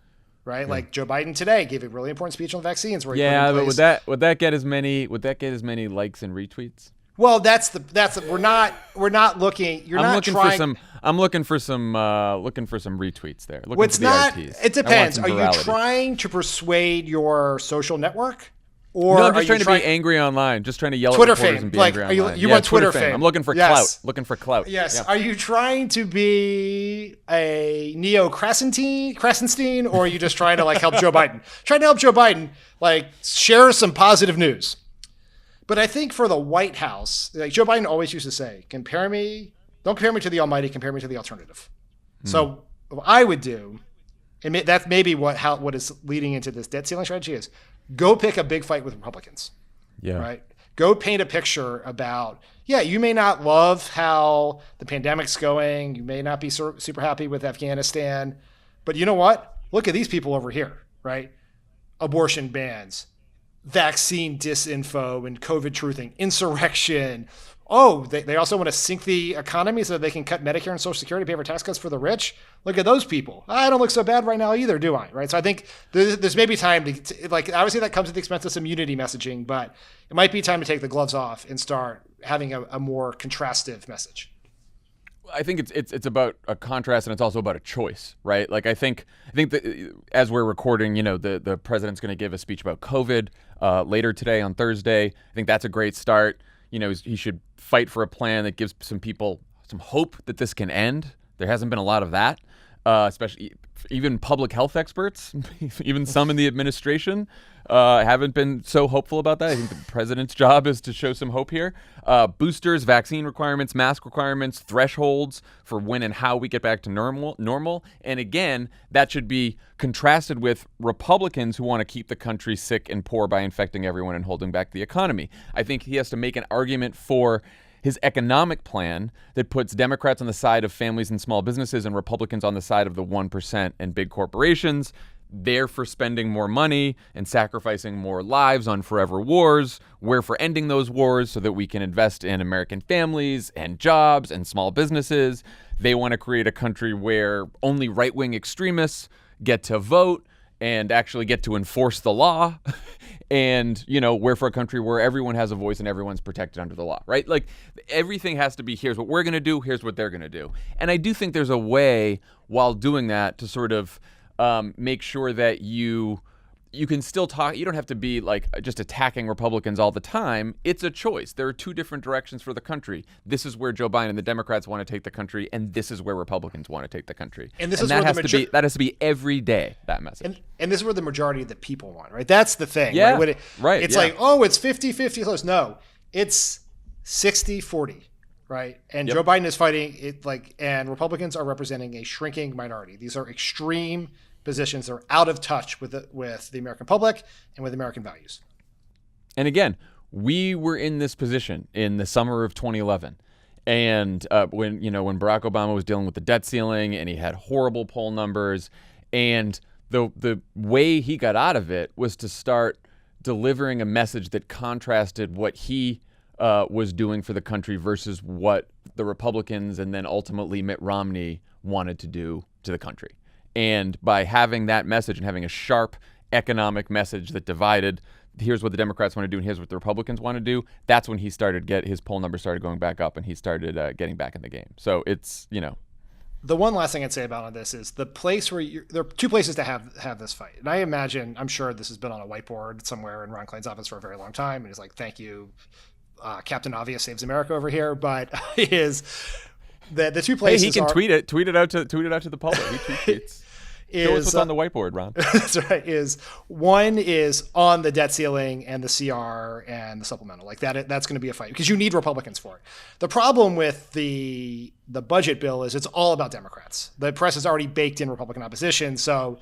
right? Yeah. Joe Biden today gave a really important speech on vaccines. Where but would that get as many likes and retweets? Well, we're not looking. You're not trying. I'm looking for some retweets there. Looking What's for not? VIPs. It depends. Are you virality. trying to persuade your social network, or No, I'm are just you trying to be angry online. Just trying to yell Twitter at reporters fame? and be Like, angry online. you want Twitter fame. fame? I'm looking for Yes. clout. Looking for clout. Yes. Yeah. Are you trying to be a Krasenstein, or are you just trying to like help Joe Biden? Trying to help Joe Biden, like share some positive news. But I think for the White House, like Joe Biden always used to say, don't compare me to the almighty, compare me to the alternative. So what I would do, and that's maybe what is leading into this debt ceiling strategy is go pick a big fight with Republicans. Yeah. Right. Go paint a picture about, you may not love how the pandemic's going. You may not be super happy with Afghanistan, but you know what? Look at these people over here, right? Abortion bans, vaccine disinfo and COVID truthing, insurrection. Oh, they also want to sink the economy so that they can cut Medicare and Social Security, pay for tax cuts for the rich. Look at those people. I don't look so bad right now either, do I? Right. So I think there's maybe time to like, obviously that comes at the expense of some unity messaging, but it might be time to take the gloves off and start having a more contrastive message. I think it's about a contrast, and it's also about a choice, right? Like I think that as we're recording, the president's going to give a speech about COVID later today on Thursday. I think that's a great start. He should fight for a plan that gives some people some hope that this can end. There hasn't been a lot of that, especially even public health experts, even some in the administration haven't been so hopeful about that. I think the president's job is to show some hope here. Boosters, vaccine requirements, mask requirements, thresholds for when and how we get back to normal. And again, that should be contrasted with Republicans who want to keep the country sick and poor by infecting everyone and holding back the economy. I think he has to make an argument for his economic plan that puts Democrats on the side of families and small businesses and Republicans on the side of the 1% and big corporations. They're for spending more money and sacrificing more lives on forever wars. We're for ending those wars so that we can invest in American families and jobs and small businesses. They want to create a country where only right-wing extremists get to vote and actually get to enforce the law. And, we're for a country where everyone has a voice and everyone's protected under the law, right? Like everything has to be, here's what we're going to do, here's what they're going to do. And I do think there's a way while doing that to sort of make sure that you can still talk. You don't have to be like just attacking Republicans all the time. It's a choice. There are two different directions for the country. This is where Joe Biden and the Democrats want to take the country, and this is where Republicans want to take the country. And that has to be every day, that message. And this is where the majority of the people want, right? That's the thing. Yeah, right. It's like, it's 50-50 close. No, it's 60-40, right? And Joe Biden is fighting it and Republicans are representing a shrinking minority. These are extreme positions that are out of touch with the American public and with American values. And again, we were in this position in the summer of 2011. And when Barack Obama was dealing with the debt ceiling and he had horrible poll numbers, and the way he got out of it was to start delivering a message that contrasted what he was doing for the country versus what the Republicans and then ultimately Mitt Romney wanted to do to the country. And by having that message and having a sharp economic message that divided, here's what the Democrats want to do and here's what the Republicans want to do, that's when he started his poll numbers started going back up and he started getting back in the game. So it's, The one last thing I'd say about this is the place where there are two places to have this fight. And I'm sure this has been on a whiteboard somewhere in Ron Klain's office for a very long time. And he's like, thank you, Captain Obvious Saves America over here. But is the two places. Hey, he can tweet it out to the public. He tweets. Show us what's on the whiteboard, Ron. That's right. One is on the debt ceiling and the CR and the supplemental. Like that's going to be a fight because you need Republicans for it. The problem with the budget bill is it's all about Democrats. The press has already baked in Republican opposition. So,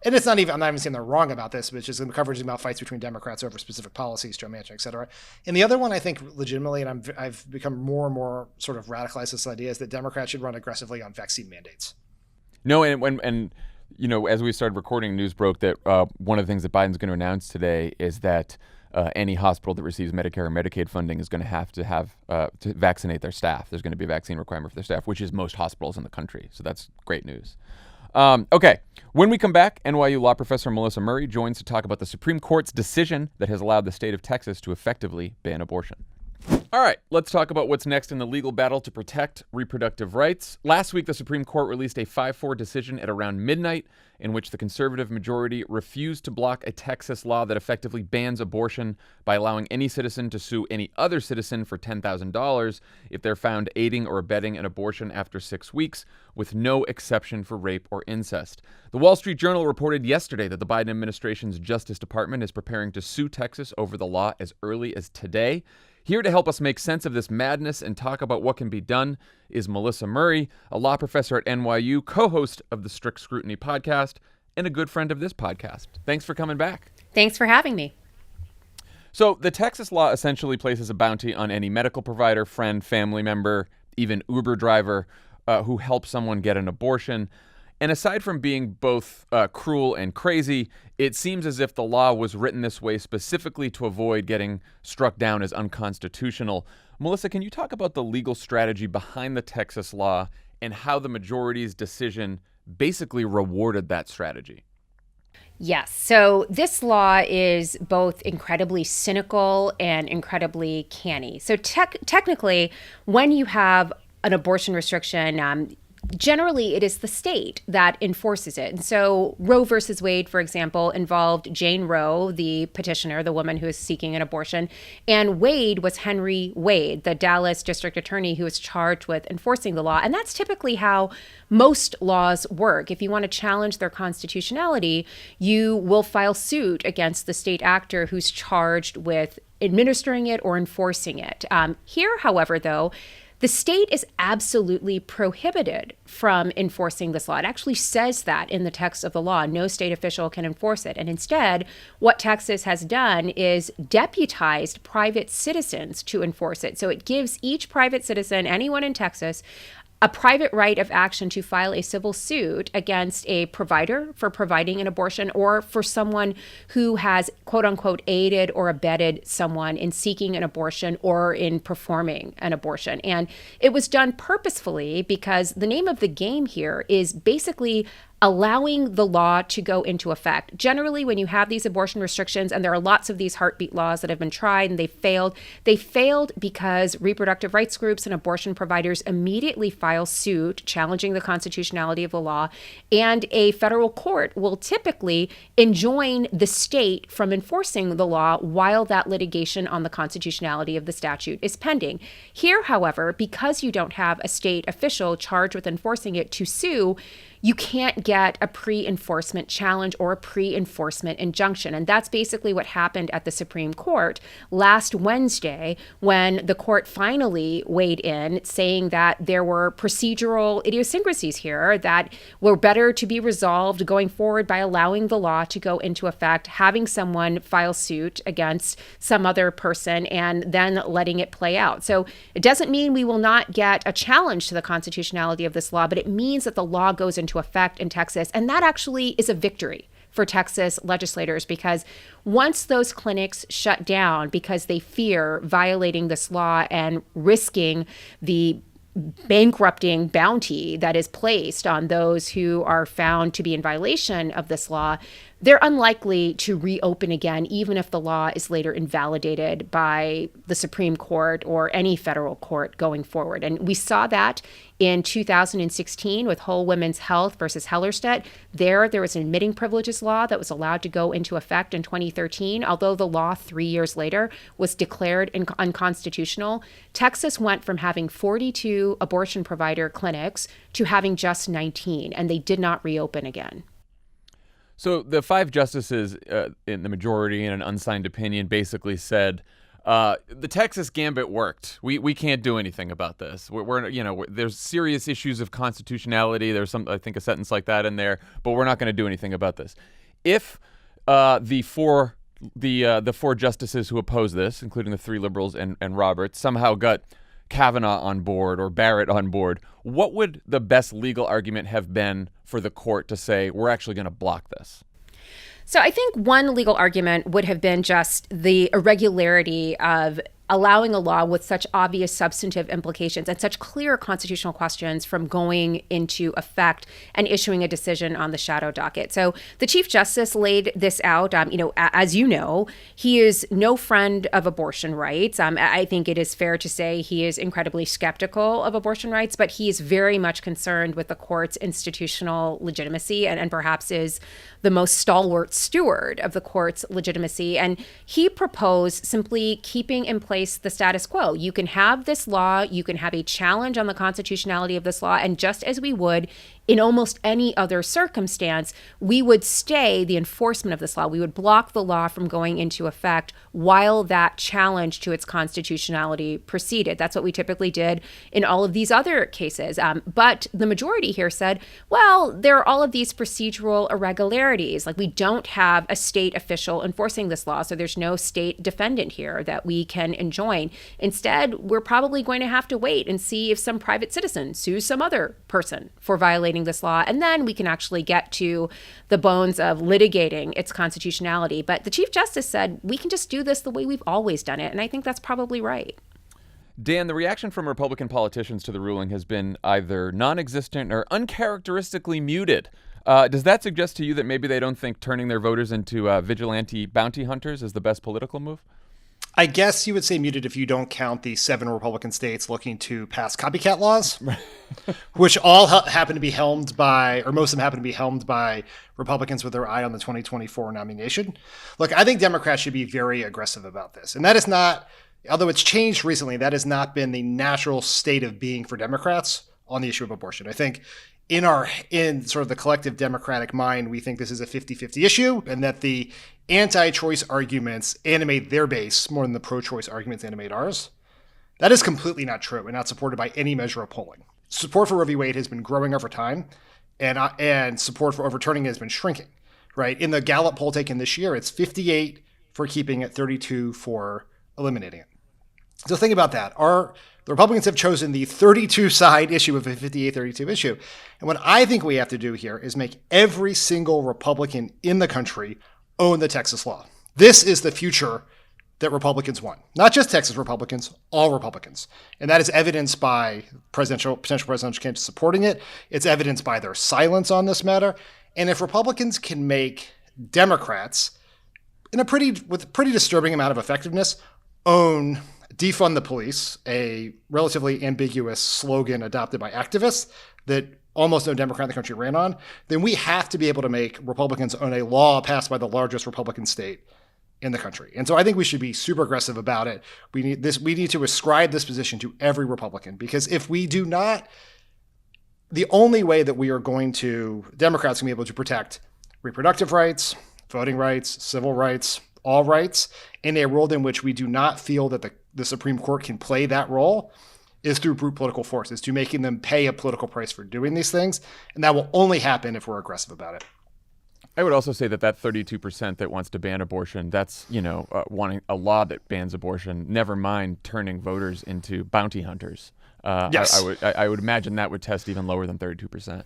and it's not even, I'm not even saying they're wrong about this, but it's just the coverage is about fights between Democrats over specific policies, Joe Manchin, et cetera. And the other one, I think legitimately, and I've become more and more sort of radicalized this idea, is that Democrats should run aggressively on vaccine mandates. No, and as we started recording, news broke that one of the things that Biden's going to announce today is that any hospital that receives Medicare or Medicaid funding is going to have to vaccinate their staff. There's going to be a vaccine requirement for their staff, which is most hospitals in the country. So that's great news. Okay, when we come back, NYU law professor Melissa Murray joins to talk about the Supreme Court's decision that has allowed the state of Texas to effectively ban abortion. All right, let's talk about what's next in the legal battle to protect reproductive rights. Last week, the Supreme Court released a 5-4 decision at around midnight in which the conservative majority refused to block a Texas law that effectively bans abortion by allowing any citizen to sue any other citizen for $10,000 if they're found aiding or abetting an abortion after 6 weeks, with no exception for rape or incest. The Wall Street Journal reported yesterday that the Biden administration's Justice Department is preparing to sue Texas over the law as early as today. Here to help us make sense of this madness and talk about what can be done is Melissa Murray, a law professor at NYU, co-host of the Strict Scrutiny podcast, and a good friend of this podcast. Thanks for coming back. Thanks for having me. So the Texas law essentially places a bounty on any medical provider, friend, family member, even Uber driver who helps someone get an abortion. And aside from being both cruel and crazy, it seems as if the law was written this way specifically to avoid getting struck down as unconstitutional. Melissa, can you talk about the legal strategy behind the Texas law and how the majority's decision basically rewarded that strategy? Yes. So this law is both incredibly cynical and incredibly canny. So technically, when you have an abortion restriction, generally, it is the state that enforces it. And so Roe versus Wade, for example, involved Jane Roe, the petitioner, the woman who is seeking an abortion. And Wade was Henry Wade, the Dallas district attorney who was charged with enforcing the law. And that's typically how most laws work. If you want to challenge their constitutionality, you will file suit against the state actor who's charged with administering it or enforcing it. Here, however, though, the state is absolutely prohibited from enforcing this law. It actually says that in the text of the law. No state official can enforce it. And instead, what Texas has done is deputized private citizens to enforce it. So it gives each private citizen, anyone in Texas, a private right of action to file a civil suit against a provider for providing an abortion or for someone who has, quote unquote, aided or abetted someone in seeking an abortion or in performing an abortion. And it was done purposefully because the name of the game here is basically allowing the law to go into effect. Generally, when you have these abortion restrictions, and there are lots of these heartbeat laws that have been tried and they failed because reproductive rights groups and abortion providers immediately file suit challenging the constitutionality of the law, and a federal court will typically enjoin the state from enforcing the law while that litigation on the constitutionality of the statute is pending. Here, however, because you don't have a state official charged with enforcing it to sue, you can't get a pre-enforcement challenge or a pre-enforcement injunction. And that's basically what happened at the Supreme Court last Wednesday when the court finally weighed in, saying that there were procedural idiosyncrasies here that were better to be resolved going forward by allowing the law to go into effect, having someone file suit against some other person, and then letting it play out. So it doesn't mean we will not get a challenge to the constitutionality of this law, but it means that the law goes into effect in Texas. And that actually is a victory for Texas legislators, because once those clinics shut down because they fear violating this law and risking the bankrupting bounty that is placed on those who are found to be in violation of this law, they're unlikely to reopen again, even if the law is later invalidated by the Supreme Court or any federal court going forward. And we saw that in 2016 with Whole Women's Health versus Hellerstedt. There was an admitting privileges law that was allowed to go into effect in 2013. Although the law 3 years later was declared unconstitutional, Texas went from having 42 abortion provider clinics to having just 19, and they did not reopen again. So the 5 justices in the majority in an unsigned opinion basically said, the Texas gambit worked. We can't do anything about this. There's serious issues of constitutionality. There's I think a sentence like that in there, but we're not going to do anything about this. If the four justices who oppose this, including the 3 liberals and Roberts, somehow got Kavanaugh on board or Barrett on board, what would the best legal argument have been for the court to say, we're actually going to block this? So I think one legal argument would have been just the irregularity of allowing a law with such obvious substantive implications and such clear constitutional questions from going into effect and issuing a decision on the shadow docket. So the Chief Justice laid this out. As you know, he is no friend of abortion rights. I think it is fair to say he is incredibly skeptical of abortion rights, but he is very much concerned with the court's institutional legitimacy and perhaps is the most stalwart steward of the court's legitimacy. And he proposed simply keeping in place the status quo. You can have this law, you can have a challenge on the constitutionality of this law, and just as we would in almost any other circumstance, we would stay the enforcement of this law. We would block the law from going into effect while that challenge to its constitutionality proceeded. That's what we typically did in all of these other cases. But the majority here said, well, there are all of these procedural irregularities. Like, we don't have a state official enforcing this law, so there's no state defendant here that we can enjoin. Instead, we're probably going to have to wait and see if some private citizen sues some other person for violating this law, and then we can actually get to the bones of litigating its constitutionality. But the Chief Justice said we can just do this the way we've always done it, and I think that's probably right. Dan, the reaction from Republican politicians to the ruling has been either non-existent or uncharacteristically muted. Does that suggest to you that maybe they don't think turning their voters into vigilante bounty hunters is the best political move? I guess you would say muted if you don't count the 7 Republican states looking to pass copycat laws, which all happen to be helmed by, or most of them happen to be helmed by Republicans with their eye on the 2024 nomination. Look, I think Democrats should be very aggressive about this. And that is not, although it's changed recently, that has not been the natural state of being for Democrats on the issue of abortion. I think in sort of the collective Democratic mind, we think this is a 50-50 issue, and that the anti-choice arguments animate their base more than the pro-choice arguments animate ours. That is completely not true and not supported by any measure of polling. Support for Roe v. Wade has been growing over time, and support for overturning it has been shrinking, right? In the Gallup poll taken this year, it's 58 for keeping it, 32 for eliminating it. So think about that. The Republicans have chosen the 32-side issue of a 58-32 issue. And what I think we have to do here is make every single Republican in the country own the Texas law. This is the future that Republicans want. Not just Texas Republicans, all Republicans. And that is evidenced by potential presidential candidates supporting it. It's evidenced by their silence on this matter. And if Republicans can make Democrats, with a pretty disturbing amount of effectiveness, own defund the police, a relatively ambiguous slogan adopted by activists that almost no Democrat in the country ran on, then we have to be able to make Republicans own a law passed by the largest Republican state in the country. And so I think we should be super aggressive about it. We need to ascribe this position to every Republican, because if we do not, the only way that Democrats can be able to protect reproductive rights, voting rights, civil rights, all rights, in a world in which we do not feel that the Supreme Court can play that role, is through brute political forces, to making them pay a political price for doing these things. And that will only happen if we're aggressive about it. I would also say that 32% that wants to ban abortion, that's, wanting a law that bans abortion, never mind turning voters into bounty hunters. Yes. I would imagine that would test even lower than 32%.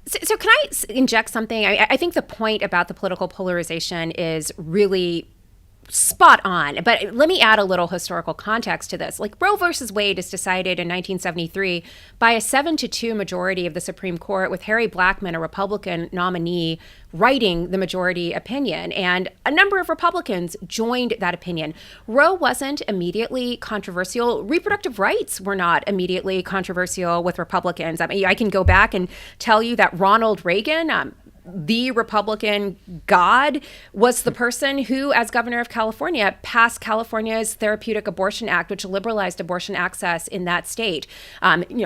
So can I inject something? I think the point about the political polarization is really spot on. But let me add a little historical context to this. Like, Roe versus Wade is decided in 1973 by a 7-2 majority of the Supreme Court, with Harry Blackmun, a Republican nominee, writing the majority opinion. And a number of Republicans joined that opinion. Roe wasn't immediately controversial. Reproductive rights were not immediately controversial with Republicans. I mean, I can go back and tell you that Ronald Reagan, the Republican god, was the person who, as governor of California, passed California's Therapeutic Abortion Act, which liberalized abortion access in that state.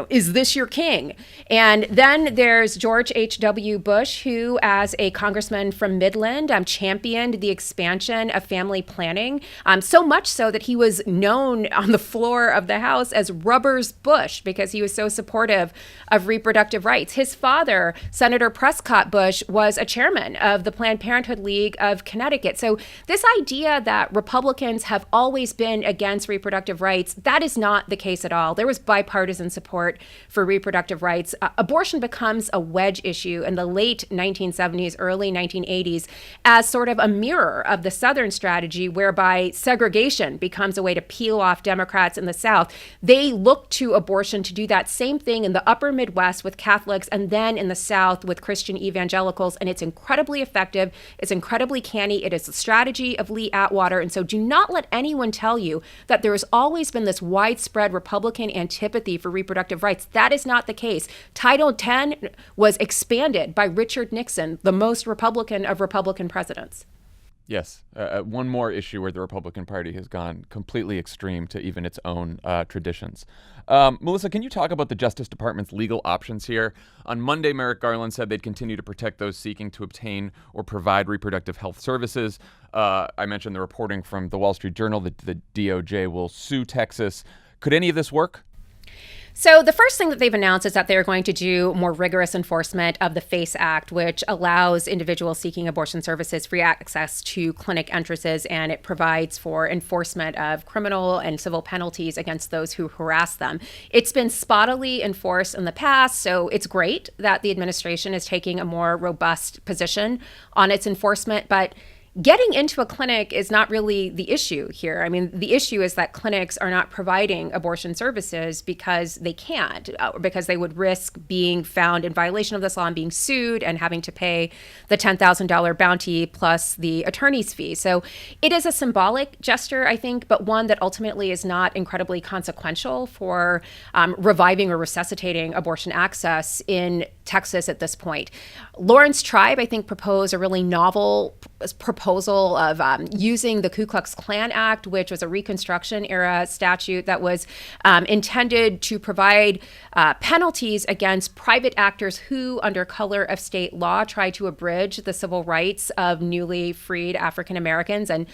Is this your king? And then there's George H.W. Bush, who, as a congressman from Midland, championed the expansion of family planning, so much so that he was known on the floor of the House as Rubbers Bush, because he was so supportive of reproductive rights. His father, Senator Prescott Bush, was a chairman of the Planned Parenthood League of Connecticut. So this idea that Republicans have always been against reproductive rights, that is not the case at all. There was bipartisan support for reproductive rights. Abortion becomes a wedge issue in the late 1970s, early 1980s, as sort of a mirror of the Southern strategy whereby segregation becomes a way to peel off Democrats in the South. They look to abortion to do that same thing in the upper Midwest with Catholics and then in the South with Christian evangelicals. And it's incredibly effective. It's incredibly canny. It is the strategy of Lee Atwater. And so do not let anyone tell you that there has always been this widespread Republican antipathy for reproductive rights. That is not the case. Title X was expanded by Richard Nixon, the most Republican of Republican presidents. Yes. One more issue where the Republican Party has gone completely extreme to even its own traditions. Melissa, can you talk about the Justice Department's legal options here? On Monday, Merrick Garland said they'd continue to protect those seeking to obtain or provide reproductive health services. I mentioned the reporting from the Wall Street Journal that the DOJ will sue Texas. Could any of this work? So the first thing that they've announced is that they're going to do more rigorous enforcement of the FACE Act, which allows individuals seeking abortion services free access to clinic entrances, and it provides for enforcement of criminal and civil penalties against those who harass them. It's been spottily enforced in the past, so it's great that the administration is taking a more robust position on its enforcement, but getting into a clinic is not really the issue here. I mean, the issue is that clinics are not providing abortion services because they can't, or because they would risk being found in violation of this law and being sued and having to pay the $10,000 bounty plus the attorney's fee. So it is a symbolic gesture, I think, but one that ultimately is not incredibly consequential for reviving or resuscitating abortion access in Texas at this point. Lawrence Tribe, I think, proposed a really novel proposal of using the Ku Klux Klan Act, which was a Reconstruction era statute that was intended to provide penalties against private actors who, under color of state law, try to abridge the civil rights of newly freed African Americans. And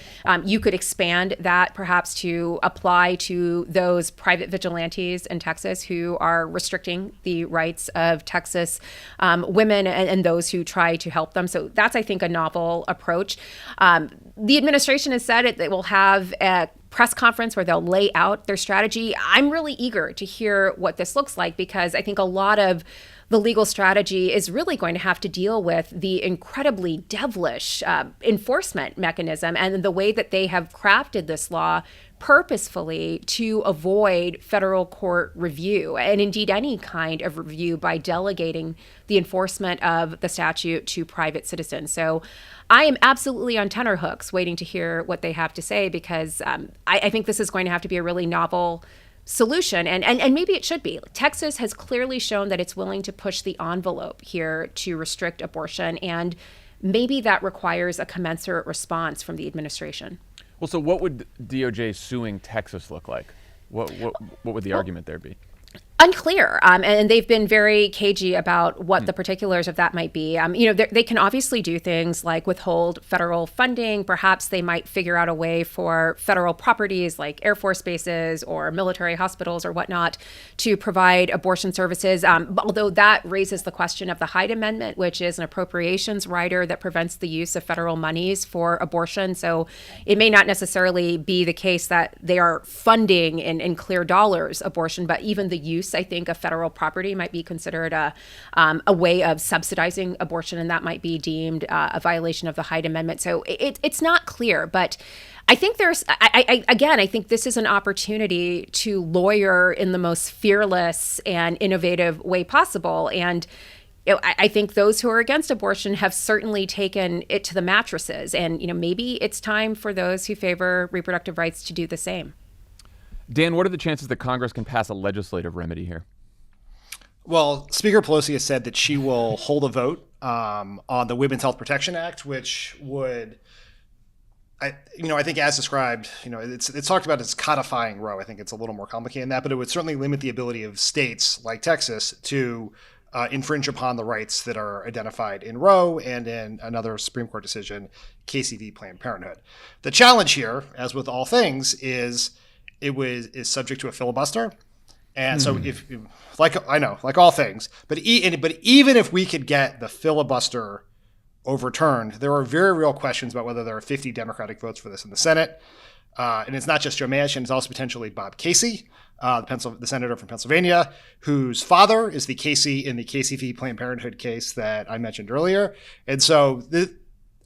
you could expand that perhaps to apply to those private vigilantes in Texas who are restricting the rights of Texas women and those who try to help them. So that's, I think, a novel approach. The administration has said it will have a press conference where they'll lay out their strategy. I'm really eager to hear what this looks like, because I think a lot of the legal strategy is really going to have to deal with the incredibly devilish enforcement mechanism and the way that they have crafted this law purposefully to avoid federal court review, and indeed any kind of review, by delegating the enforcement of the statute to private citizens. So I am absolutely on tenterhooks waiting to hear what they have to say, because I think this is going to have to be a really novel solution, and maybe it should be. Texas has clearly shown that it's willing to push the envelope here to restrict abortion, and maybe that requires a commensurate response from the administration. Well, so what would DOJ suing Texas look like? What would the argument there be? Unclear. And they've been very cagey about what the particulars of that might be. They can obviously do things like withhold federal funding. Perhaps they might figure out a way for federal properties like Air Force bases or military hospitals or whatnot to provide abortion services. Although that raises the question of the Hyde Amendment, which is an appropriations rider that prevents the use of federal monies for abortion. So it may not necessarily be the case that they are funding in clear dollars abortion, but even the use, I think, of federal property might be considered a way of subsidizing abortion, and that might be deemed a violation of the Hyde Amendment. So it's not clear, but I think I think this is an opportunity to lawyer in the most fearless and innovative way possible. And I think those who are against abortion have certainly taken it to the mattresses, and maybe it's time for those who favor reproductive rights to do the same. Dan, what are the chances that Congress can pass a legislative remedy here? Well, Speaker Pelosi has said that she will hold a vote on the Women's Health Protection Act, which would, I think as described, it's talked about as codifying Roe. I think it's a little more complicated than that, but it would certainly limit the ability of states like Texas to infringe upon the rights that are identified in Roe and in another Supreme Court decision, Casey v. Planned Parenthood. The challenge here, as with all things, is is subject to a filibuster. And so like all things, but even if we could get the filibuster overturned, there are very real questions about whether there are 50 Democratic votes for this in the Senate. And it's not just Joe Manchin, it's also potentially Bob Casey, the senator from Pennsylvania, whose father is the Casey in the Casey v. Planned Parenthood case that I mentioned earlier. And so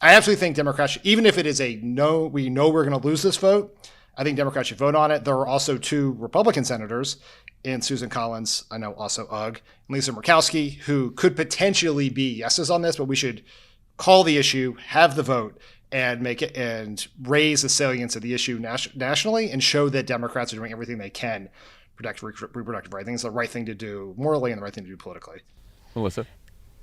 I absolutely think Democrats, even if it is a no, we know we're going to lose this vote, I think Democrats should vote on it. There are also 2 Republican senators in Susan Collins, I know also UGG, and Lisa Murkowski, who could potentially be yeses on this, but we should call the issue, have the vote, and make it and raise the salience of the issue nationally and show that Democrats are doing everything they can to protect reproductive rights. I think it's the right thing to do morally and the right thing to do politically. Melissa?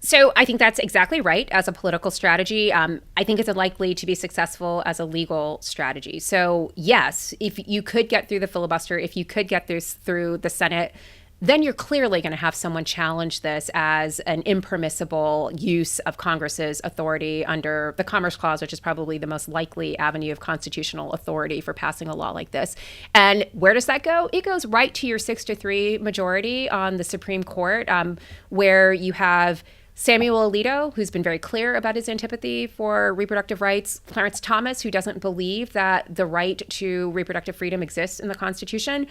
So I think that's exactly right as a political strategy. I think it's unlikely to be successful as a legal strategy. So yes, if you could get through the filibuster, if you could get this through the Senate, then you're clearly going to have someone challenge this as an impermissible use of Congress's authority under the Commerce Clause, which is probably the most likely avenue of constitutional authority for passing a law like this. And where does that go? It goes right to your 6-3 majority on the Supreme Court, where you have Samuel Alito, who's been very clear about his antipathy for reproductive rights, Clarence Thomas, who doesn't believe that the right to reproductive freedom exists in the Constitution,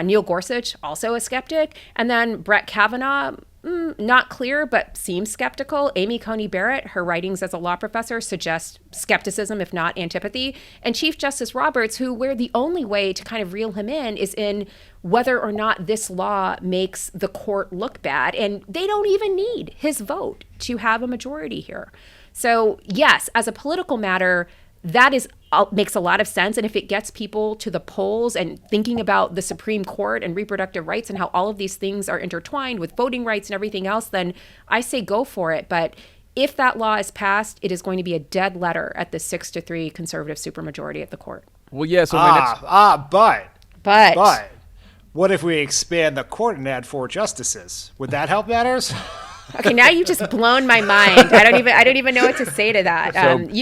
Neil Gorsuch, also a skeptic, and then Brett Kavanaugh, not clear, but seems skeptical. Amy Coney Barrett, her writings as a law professor suggest skepticism, if not antipathy. And Chief Justice Roberts, where the only way to kind of reel him in is in whether or not this law makes the court look bad. And they don't even need his vote to have a majority here. So yes, as a political matter, that makes a lot of sense. And if it gets people to the polls and thinking about the Supreme Court and reproductive rights and how all of these things are intertwined with voting rights and everything else, then I say go for it. But if that law is passed, it is going to be a dead letter at the 6-3 conservative supermajority at the court. Well, yeah. So but what if we expand the court and add 4 justices? Would that help matters? Okay, now you've just blown my mind. I don't even know what to say to that.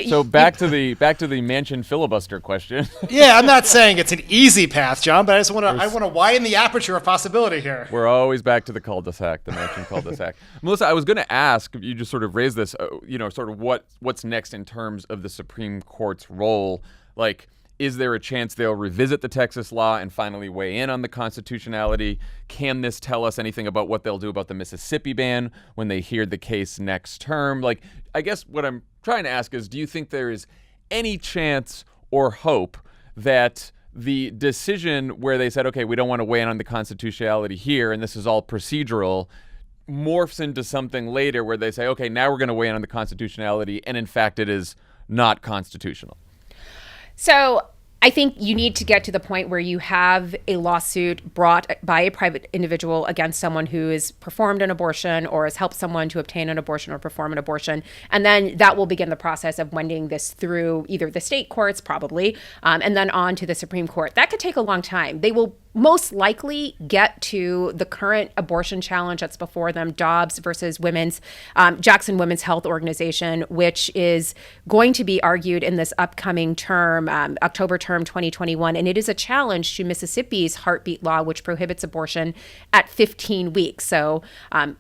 So back to the Manchin filibuster question. Yeah, I'm not saying it's an easy path, John, but I want to widen the aperture of possibility here. We're always back to the cul-de-sac, the Manchin cul-de-sac. Melissa, I was going to ask, you just sort of raised this, sort of what's next in terms of the Supreme Court's role. Like, is there a chance they'll revisit the Texas law and finally weigh in on the constitutionality? Can this tell us anything about what they'll do about the Mississippi ban when they hear the case next term? Like, I guess what I'm trying to ask is, do you think there is any chance or hope that the decision where they said, okay, we don't want to weigh in on the constitutionality here, and this is all procedural, morphs into something later where they say, okay, now we're going to weigh in on the constitutionality, and in fact it is not constitutional? So I think you need to get to the point where you have a lawsuit brought by a private individual against someone who has performed an abortion or has helped someone to obtain an abortion or perform an abortion. And then that will begin the process of wending this through either the state courts, probably, and then on to the Supreme Court. That could take a long time. They will most likely get to the current abortion challenge that's before them, Dobbs versus Jackson Women's Health Organization, which is going to be argued in this upcoming term, October term 2021. And it is a challenge to Mississippi's heartbeat law, which prohibits abortion at 15 weeks. So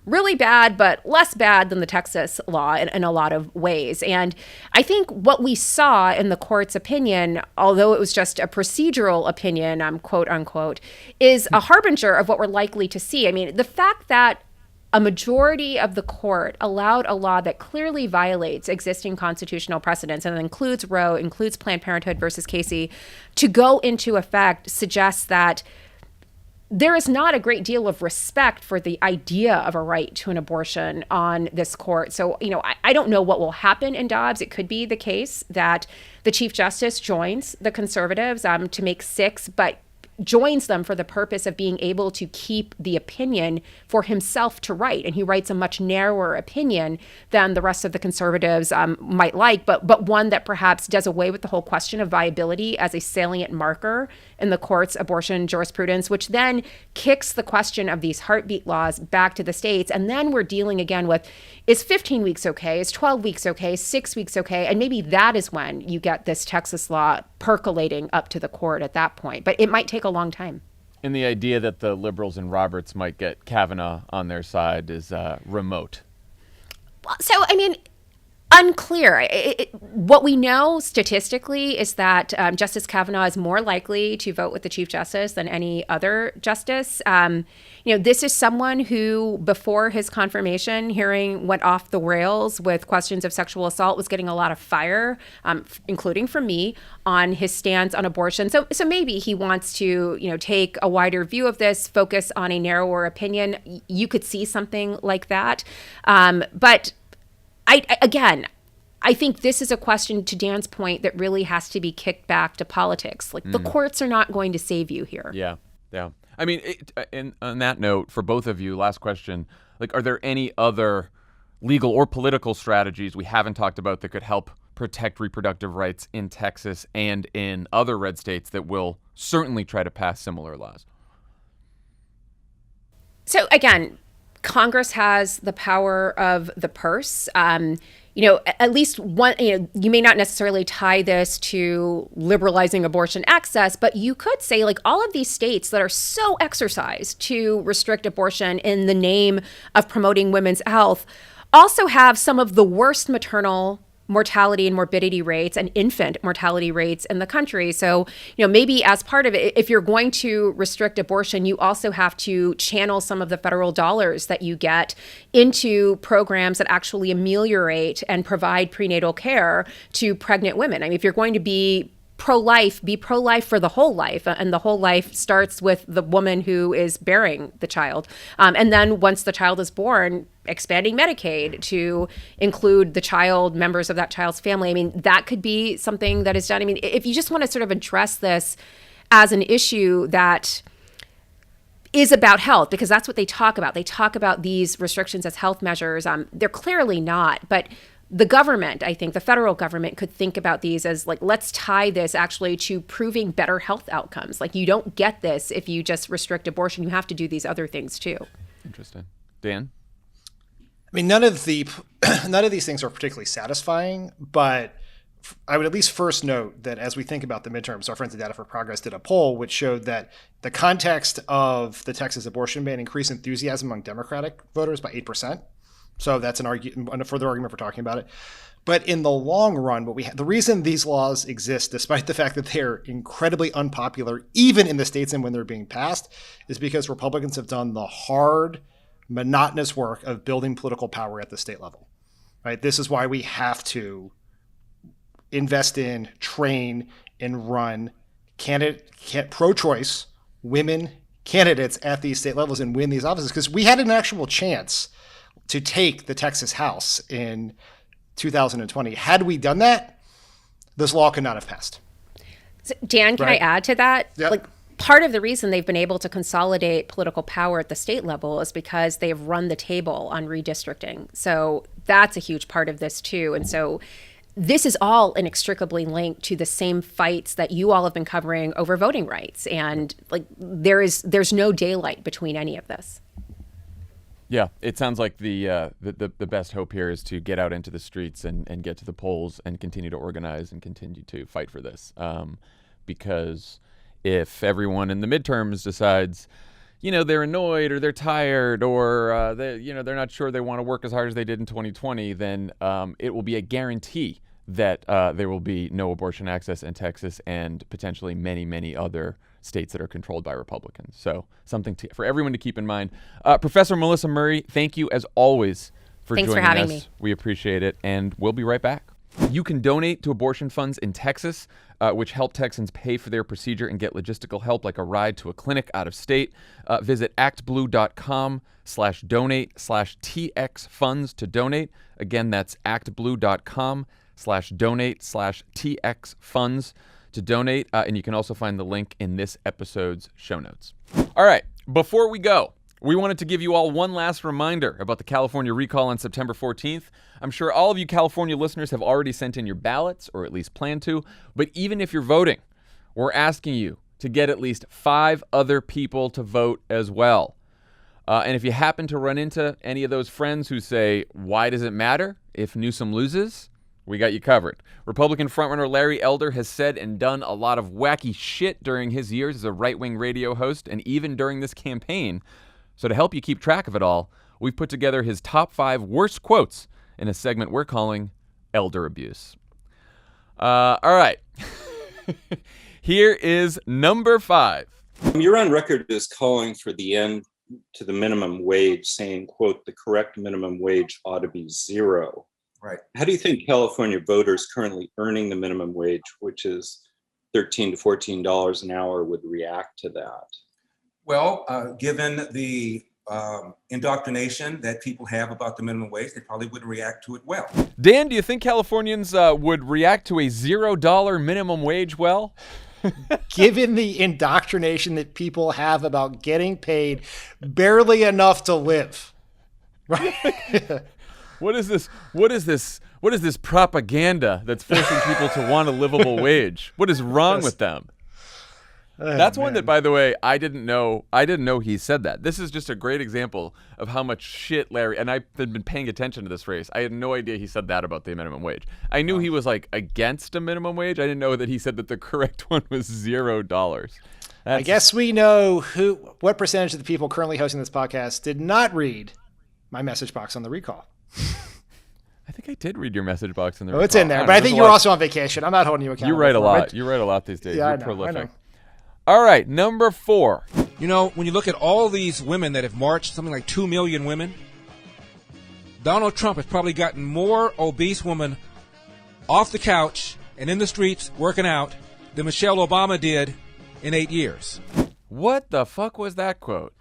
really bad, but less bad than the Texas law in a lot of ways. And I think what we saw in the court's opinion, although it was just a procedural opinion, quote unquote, is a harbinger of what we're likely to see. I mean, the fact that a majority of the court allowed a law that clearly violates existing constitutional precedents and includes Roe, includes Planned Parenthood versus Casey, to go into effect suggests that there is not a great deal of respect for the idea of a right to an abortion on this court. So, I don't know what will happen in Dobbs. It could be the case that the Chief Justice joins the conservatives to make 6, but joins them for the purpose of being able to keep the opinion for himself to write. And he writes a much narrower opinion than the rest of the conservatives might like, but one that perhaps does away with the whole question of viability as a salient marker in the court's abortion jurisprudence, which then kicks the question of these heartbeat laws back to the states. And then we're dealing again with, is 15 weeks okay? Is 12 weeks okay? 6 weeks okay? And maybe that is when you get this Texas law percolating up to the court at that point. But it might take a long time. And the idea that the liberals and Roberts might get Kavanaugh on their side is remote. So, I mean, Unclear. What we know statistically is that Justice Kavanaugh is more likely to vote with the Chief Justice than any other justice. This is someone who, before his confirmation hearing went off the rails with questions of sexual assault, was getting a lot of fire, including from me, on his stance on abortion. So maybe he wants to, take a wider view of this, focus on a narrower opinion. You could see something like that, but. I think this is a question, to Dan's point, that really has to be kicked back to politics. Like, the courts are not going to save you here. Yeah. I mean, on that note, for both of you, last question, like, are there any other legal or political strategies we haven't talked about that could help protect reproductive rights in Texas and in other red states that will certainly try to pass similar laws? So, again, Congress has the power of the purse. At least one, you may not necessarily tie this to liberalizing abortion access, but you could say, like, all of these states that are so exercised to restrict abortion in the name of promoting women's health also have some of the worst maternal mortality and morbidity rates and infant mortality rates in the country. So, maybe as part of it, if you're going to restrict abortion, you also have to channel some of the federal dollars that you get into programs that actually ameliorate and provide prenatal care to pregnant women. I mean, if you're going to be pro-life, be pro-life for the whole life. And the whole life starts with the woman who is bearing the child. And then once the child is born, expanding Medicaid to include the child, members of that child's family. I mean, that could be something that is done. I mean, if you just want to sort of address this as an issue that is about health, because that's what they talk about. They talk about these restrictions as health measures. They're clearly not, but the government, I think the federal government, could think about these as, like, let's tie this actually to proving better health outcomes. Like, you don't get this if you just restrict abortion. You have to do these other things too. Interesting. Dan? I mean, none of these things are particularly satisfying, but I would at least first note that as we think about the midterms, our friends at Data for Progress did a poll which showed that the context of the Texas abortion ban increased enthusiasm among Democratic voters by 8%. So that's a further argument for talking about it. But in the long run, the reason these laws exist, despite the fact that they're incredibly unpopular, even in the states and when they're being passed, is because Republicans have done the hard, monotonous work of building political power at the state level. Right? This is why we have to invest in, train, and run pro-choice women candidates at these state levels and win these offices, because we had an actual chance to take the Texas House in 2020. Had we done that, this law could not have passed. So, Dan, can I add to that? Yep. Like, part of the reason they've been able to consolidate political power at the state level is because they've run the table on redistricting. So that's a huge part of this too. And so this is all inextricably linked to the same fights that you all have been covering over voting rights. And, like, there's no daylight between any of this. Yeah, it sounds like the best hope here is to get out into the streets and get to the polls and continue to organize and continue to fight for this. Because if everyone in the midterms decides, they're annoyed or they're tired or they're not sure they want to work as hard as they did in 2020, then it will be a guarantee that there will be no abortion access in Texas and potentially many, many other states that are controlled by Republicans. So something for everyone to keep in mind. Professor Melissa Murray, thank you as always for joining us. Thanks for having me. We appreciate it, and we'll be right back. You can donate to abortion funds in Texas, which help Texans pay for their procedure and get logistical help like a ride to a clinic out of state. Visit actblue.com/donate/TX funds to donate. Again, that's actblue.com/donate/TX funds to donate, and you can also find the link in this episode's show notes. All right, before we go, we wanted to give you all one last reminder about the California recall on September 14th. I'm sure all of you California listeners have already sent in your ballots, or at least plan to, but even if you're voting, we're asking you to get at least 5 other people to vote as well. And if you happen to run into any of those friends who say, why does it matter if Newsom loses? We got you covered. Republican frontrunner Larry Elder has said and done a lot of wacky shit during his years as a right-wing radio host and even during this campaign. So to help you keep track of it all, we've put together his top 5 worst quotes in a segment we're calling elder abuse. All right. Here is number 5. You're on record as calling for the end to the minimum wage, saying, quote, the correct minimum wage ought to be 0. Right. How do you think California voters currently earning the minimum wage, which is $13 to $14 an hour, would react to that? Well, given the indoctrination that people have about the minimum wage, they probably would react to it well. Dan, do you think Californians would react to a $0 minimum wage well? Given the indoctrination that people have about getting paid barely enough to live. Right? What is this propaganda that's forcing people to want a livable wage? What is wrong with them? That's one that, by the way, I didn't know he said that. This is just a great example of how much shit Larry, and I've been paying attention to this race. I had no idea he said that about the minimum wage. I knew he was like against a minimum wage. I didn't know that he said that the correct one was $0. I guess we know what percentage of the people currently hosting this podcast did not read my message box on the recall. I think I did read your message box in there. Oh, it's in there, but I think you're also on vacation. I'm not holding you accountable. You write a lot. You write a lot these days. Yeah, You're prolific. I know. All right, number 4. You know, when you look at all these women that have marched, something like 2 million women, Donald Trump has probably gotten more obese women off the couch and in the streets working out than Michelle Obama did in 8 years. What the fuck was that quote?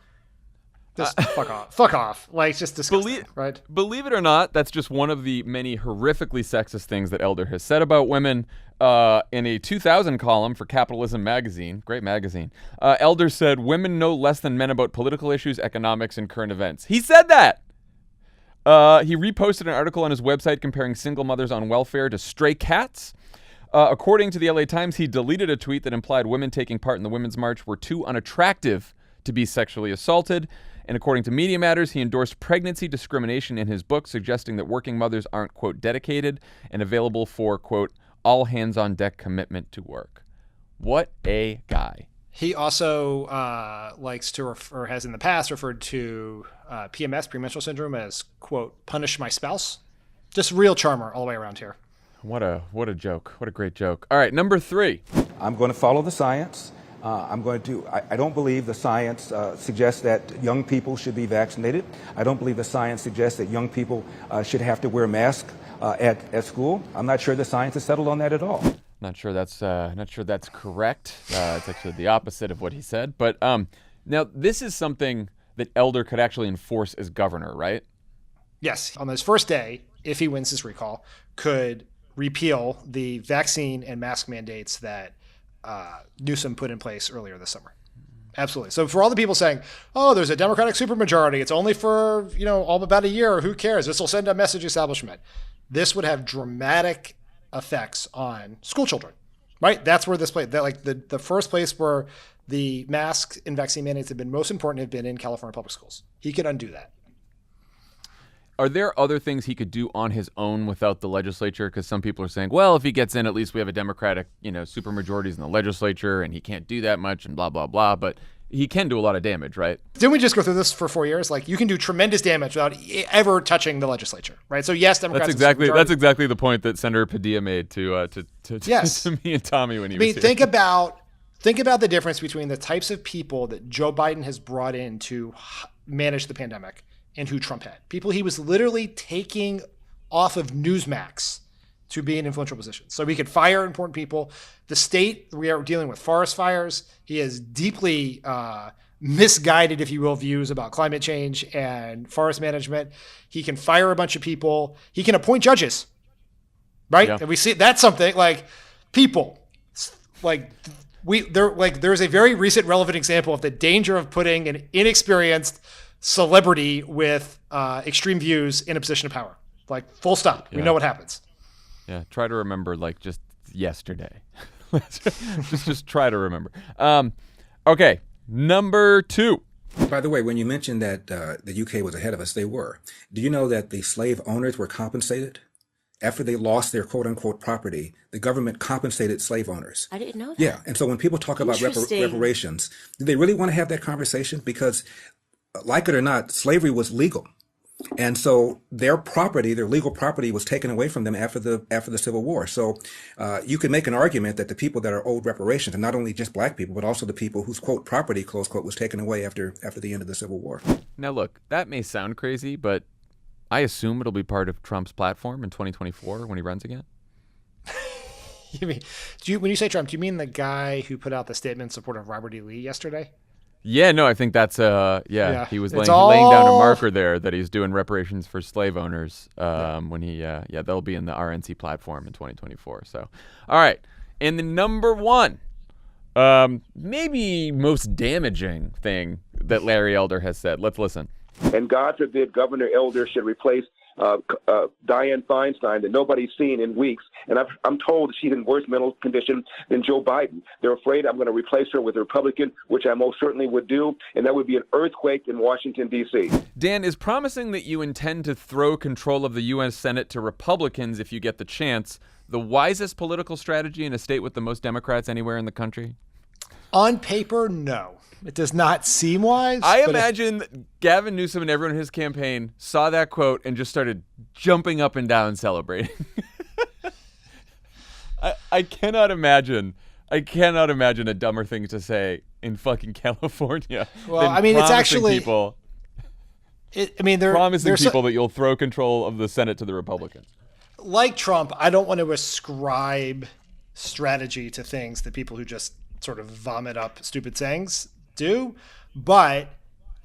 Just fuck off. Fuck off. Like, it's just disgusting, right? Believe it or not, that's just one of the many horrifically sexist things that Elder has said about women. In a 2000 column for Capitalism magazine, great magazine, Elder said, women know less than men about political issues, economics, and current events. He said that! He reposted an article on his website comparing single mothers on welfare to stray cats. According to the LA Times, he deleted a tweet that implied women taking part in the Women's March were too unattractive to be sexually assaulted. And according to Media Matters, he endorsed pregnancy discrimination in his book, suggesting that working mothers aren't, quote, dedicated and available for, quote, all hands on deck commitment to work. What a guy. He also likes to refer, has in the past referred to PMS, premenstrual syndrome, as, quote, punish my spouse. Just real charmer all the way around here. What a joke. What a great joke. All right, number 3. I'm going to follow the science. I don't believe the science suggests that young people should be vaccinated. I don't believe the science suggests that young people should have to wear masks at school. I'm not sure the science is settled on that at all. Not sure that's correct. It's actually the opposite of what he said. But now this is something that Elder could actually enforce as governor, right? Yes. On his first day, if he wins his recall, could repeal the vaccine and mask mandates that Newsom put in place earlier this summer. Absolutely. So for all the people saying, oh, there's a Democratic supermajority, it's only for, all about a year, who cares? This will send a message establishment. This would have dramatic effects on school children, right? That's where this place, the first place where the mask and vaccine mandates have been most important have been in California public schools. He could undo that. Are there other things he could do on his own without the legislature? Because some people are saying, well, if he gets in, at least we have a Democratic, supermajorities in the legislature, and he can't do that much and blah, blah, blah. But he can do a lot of damage, right? Didn't we just go through this for 4 years? Like, you can do tremendous damage without ever touching the legislature, right? So yes, Democrats. That's exactly the point that Senator Padilla made to yes. to me and Tommy when he was here. Think about the difference between the types of people that Joe Biden has brought in to manage the pandemic and who Trump had. People he was literally taking off of Newsmax to be in influential positions. So we could fire important people. The state, we are dealing with forest fires. He has deeply misguided, if you will, views about climate change and forest management. He can fire a bunch of people. He can appoint judges, right? Yeah. And we see that's something like people, there's a very recent relevant example of the danger of putting an inexperienced celebrity with extreme views in a position of power. Like, full stop. Yeah. We know what happens. Yeah, try to remember just yesterday. just try to remember. Okay, number 2. By the way, when you mentioned that the UK was ahead of us, they were. Do you know that the slave owners were compensated? After they lost their quote-unquote property, the government compensated slave owners. I didn't know that. Yeah, and so when people talk about reparations, do they really want to have that conversation? Because, like it or not, slavery was legal. And so their property, their legal property, was taken away from them after the Civil War. So you can make an argument that the people that are owed reparations, and not only just black people, but also the people whose, quote, property, close quote, was taken away after the end of the Civil War. Now, look, that may sound crazy, but I assume it'll be part of Trump's platform in 2024 when he runs again. You mean, when you say Trump, do you mean the guy who put out the statement in support of Robert E. Lee yesterday? Yeah, no, I think that's he was laying down a marker there that he's doing reparations for slave owners when he they'll be in the RNC platform in 2024. So, all right, and the number one, maybe most damaging thing that Larry Elder has said. Let's listen. And God forbid Governor Elder should replace Dianne Feinstein that nobody's seen in weeks. And I'm told she's in worse mental condition than Joe Biden. They're afraid I'm going to replace her with a Republican, which I most certainly would do. And that would be an earthquake in Washington, D.C. Dan, is promising that you intend to throw control of the U.S. Senate to Republicans if you get the chance the wisest political strategy in a state with the most Democrats anywhere in the country? On paper, no. It does not seem wise. I imagine Gavin Newsom and everyone in his campaign saw that quote and just started jumping up and down celebrating. I cannot imagine a dumber thing to say in fucking California. Well, I mean, it's actually people. They're Promising people that you'll throw control of the Senate to the Republicans. Like Trump, I don't want to ascribe strategy to things that people who just sort of vomit up stupid sayings do, but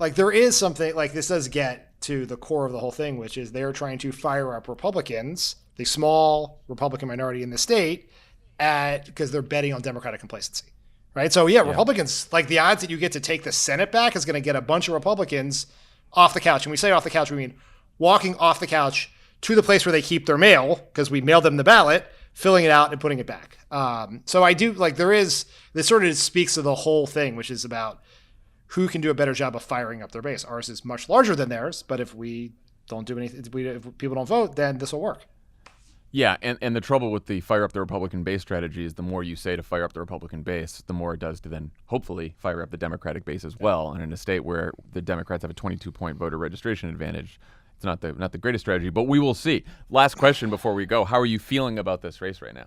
like there is something like this does get to the core of the whole thing, which is they're trying to fire up Republicans, the small Republican minority in the state, because they're betting on Democratic complacency, right? So yeah, Republicans, like the odds that you get to take the Senate back is going to get a bunch of Republicans off the couch. And we say off the couch, we mean walking off the couch to the place where they keep their mail, because we mailed them the ballot, filling it out and putting it back. So I do like this sort of speaks to the whole thing, which is about who can do a better job of firing up their base. Ours is much larger than theirs, but if we don't do anything, if people don't vote, then this will work. Yeah, and the trouble with the fire up the Republican base strategy is the more you say to fire up the Republican base, the more it does to then hopefully fire up the Democratic base as well. And in a state where the Democrats have a 22-point voter registration advantage, it's not the greatest strategy, but we will see. Last question before we go. How are you feeling about this race right now?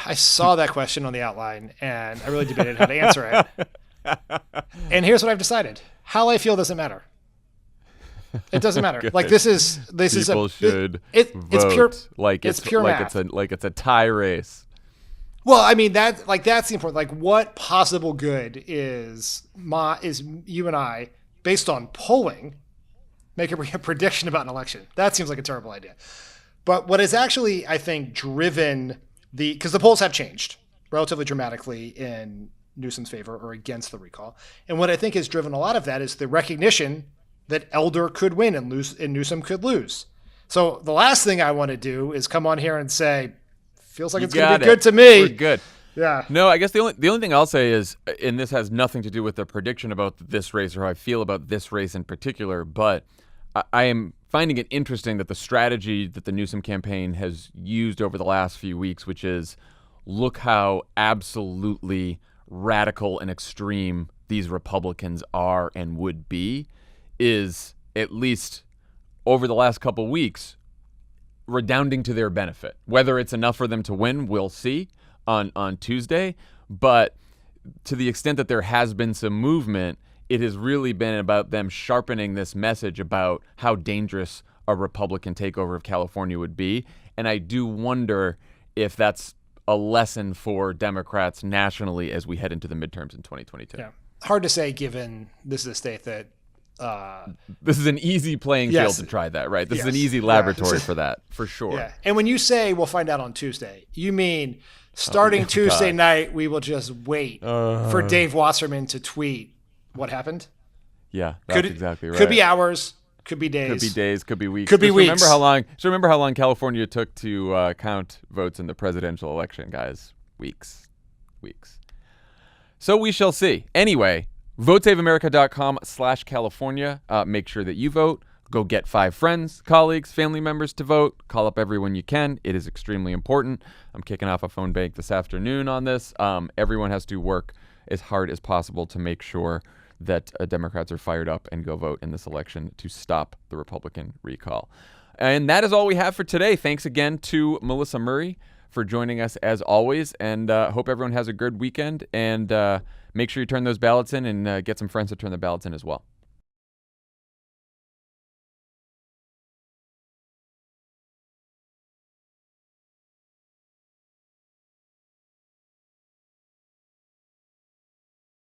I saw that question on the outline, and I really debated how to answer it. And here's what I've decided. How I feel doesn't matter. It doesn't matter. Like People should vote it's pure math. It's a tie race. Well, I mean that's the important. Like, what possible good is you and I, based on polling, make a prediction about an election? That seems like a terrible idea. But what has actually, I think, driven because the polls have changed relatively dramatically in Newsom's favor or against the recall, and what I think has driven a lot of that is the recognition that Elder could win and Newsom could lose. So the last thing I want to do is come on here and say, feels like it's going to be good to me. We're good. Yeah. No, I guess the only thing I'll say is, and this has nothing to do with the prediction about this race or how I feel about this race in particular, but I am finding it interesting that the strategy that the Newsom campaign has used over the last few weeks, which is look how absolutely radical and extreme these Republicans are and would be, is at least over the last couple weeks redounding to their benefit. Whether it's enough for them to win, we'll see on Tuesday. But to the extent that there has been some movement, it has really been about them sharpening this message about how dangerous a Republican takeover of California would be. And I do wonder if that's a lesson for Democrats nationally as we head into the midterms in 2022. Yeah. Hard to say, given this is a state that this is an easy playing field to try that, right? This is an easy laboratory for that, for sure. Yeah. And when you say we'll find out on Tuesday, you mean starting Tuesday night, we will just wait for Dave Wasserman to tweet what happened? Yeah, that's exactly right. Could be hours, could be days. Could be days, could be weeks. Could be weeks. Remember how long California took to count votes in the presidential election, guys? Weeks. So we shall see. Anyway, votesaveamerica.com/California. Make sure that you vote. Go get 5 friends, colleagues, family members to vote. Call up everyone you can. It is extremely important. I'm kicking off a phone bank this afternoon on this. Everyone has to work as hard as possible to make sure that Democrats are fired up and go vote in this election to stop the Republican recall. And that is all we have for today. Thanks again to Melissa Murray for joining us as always, and hope everyone has a good weekend. And make sure you turn those ballots in and get some friends to turn the ballots in as well.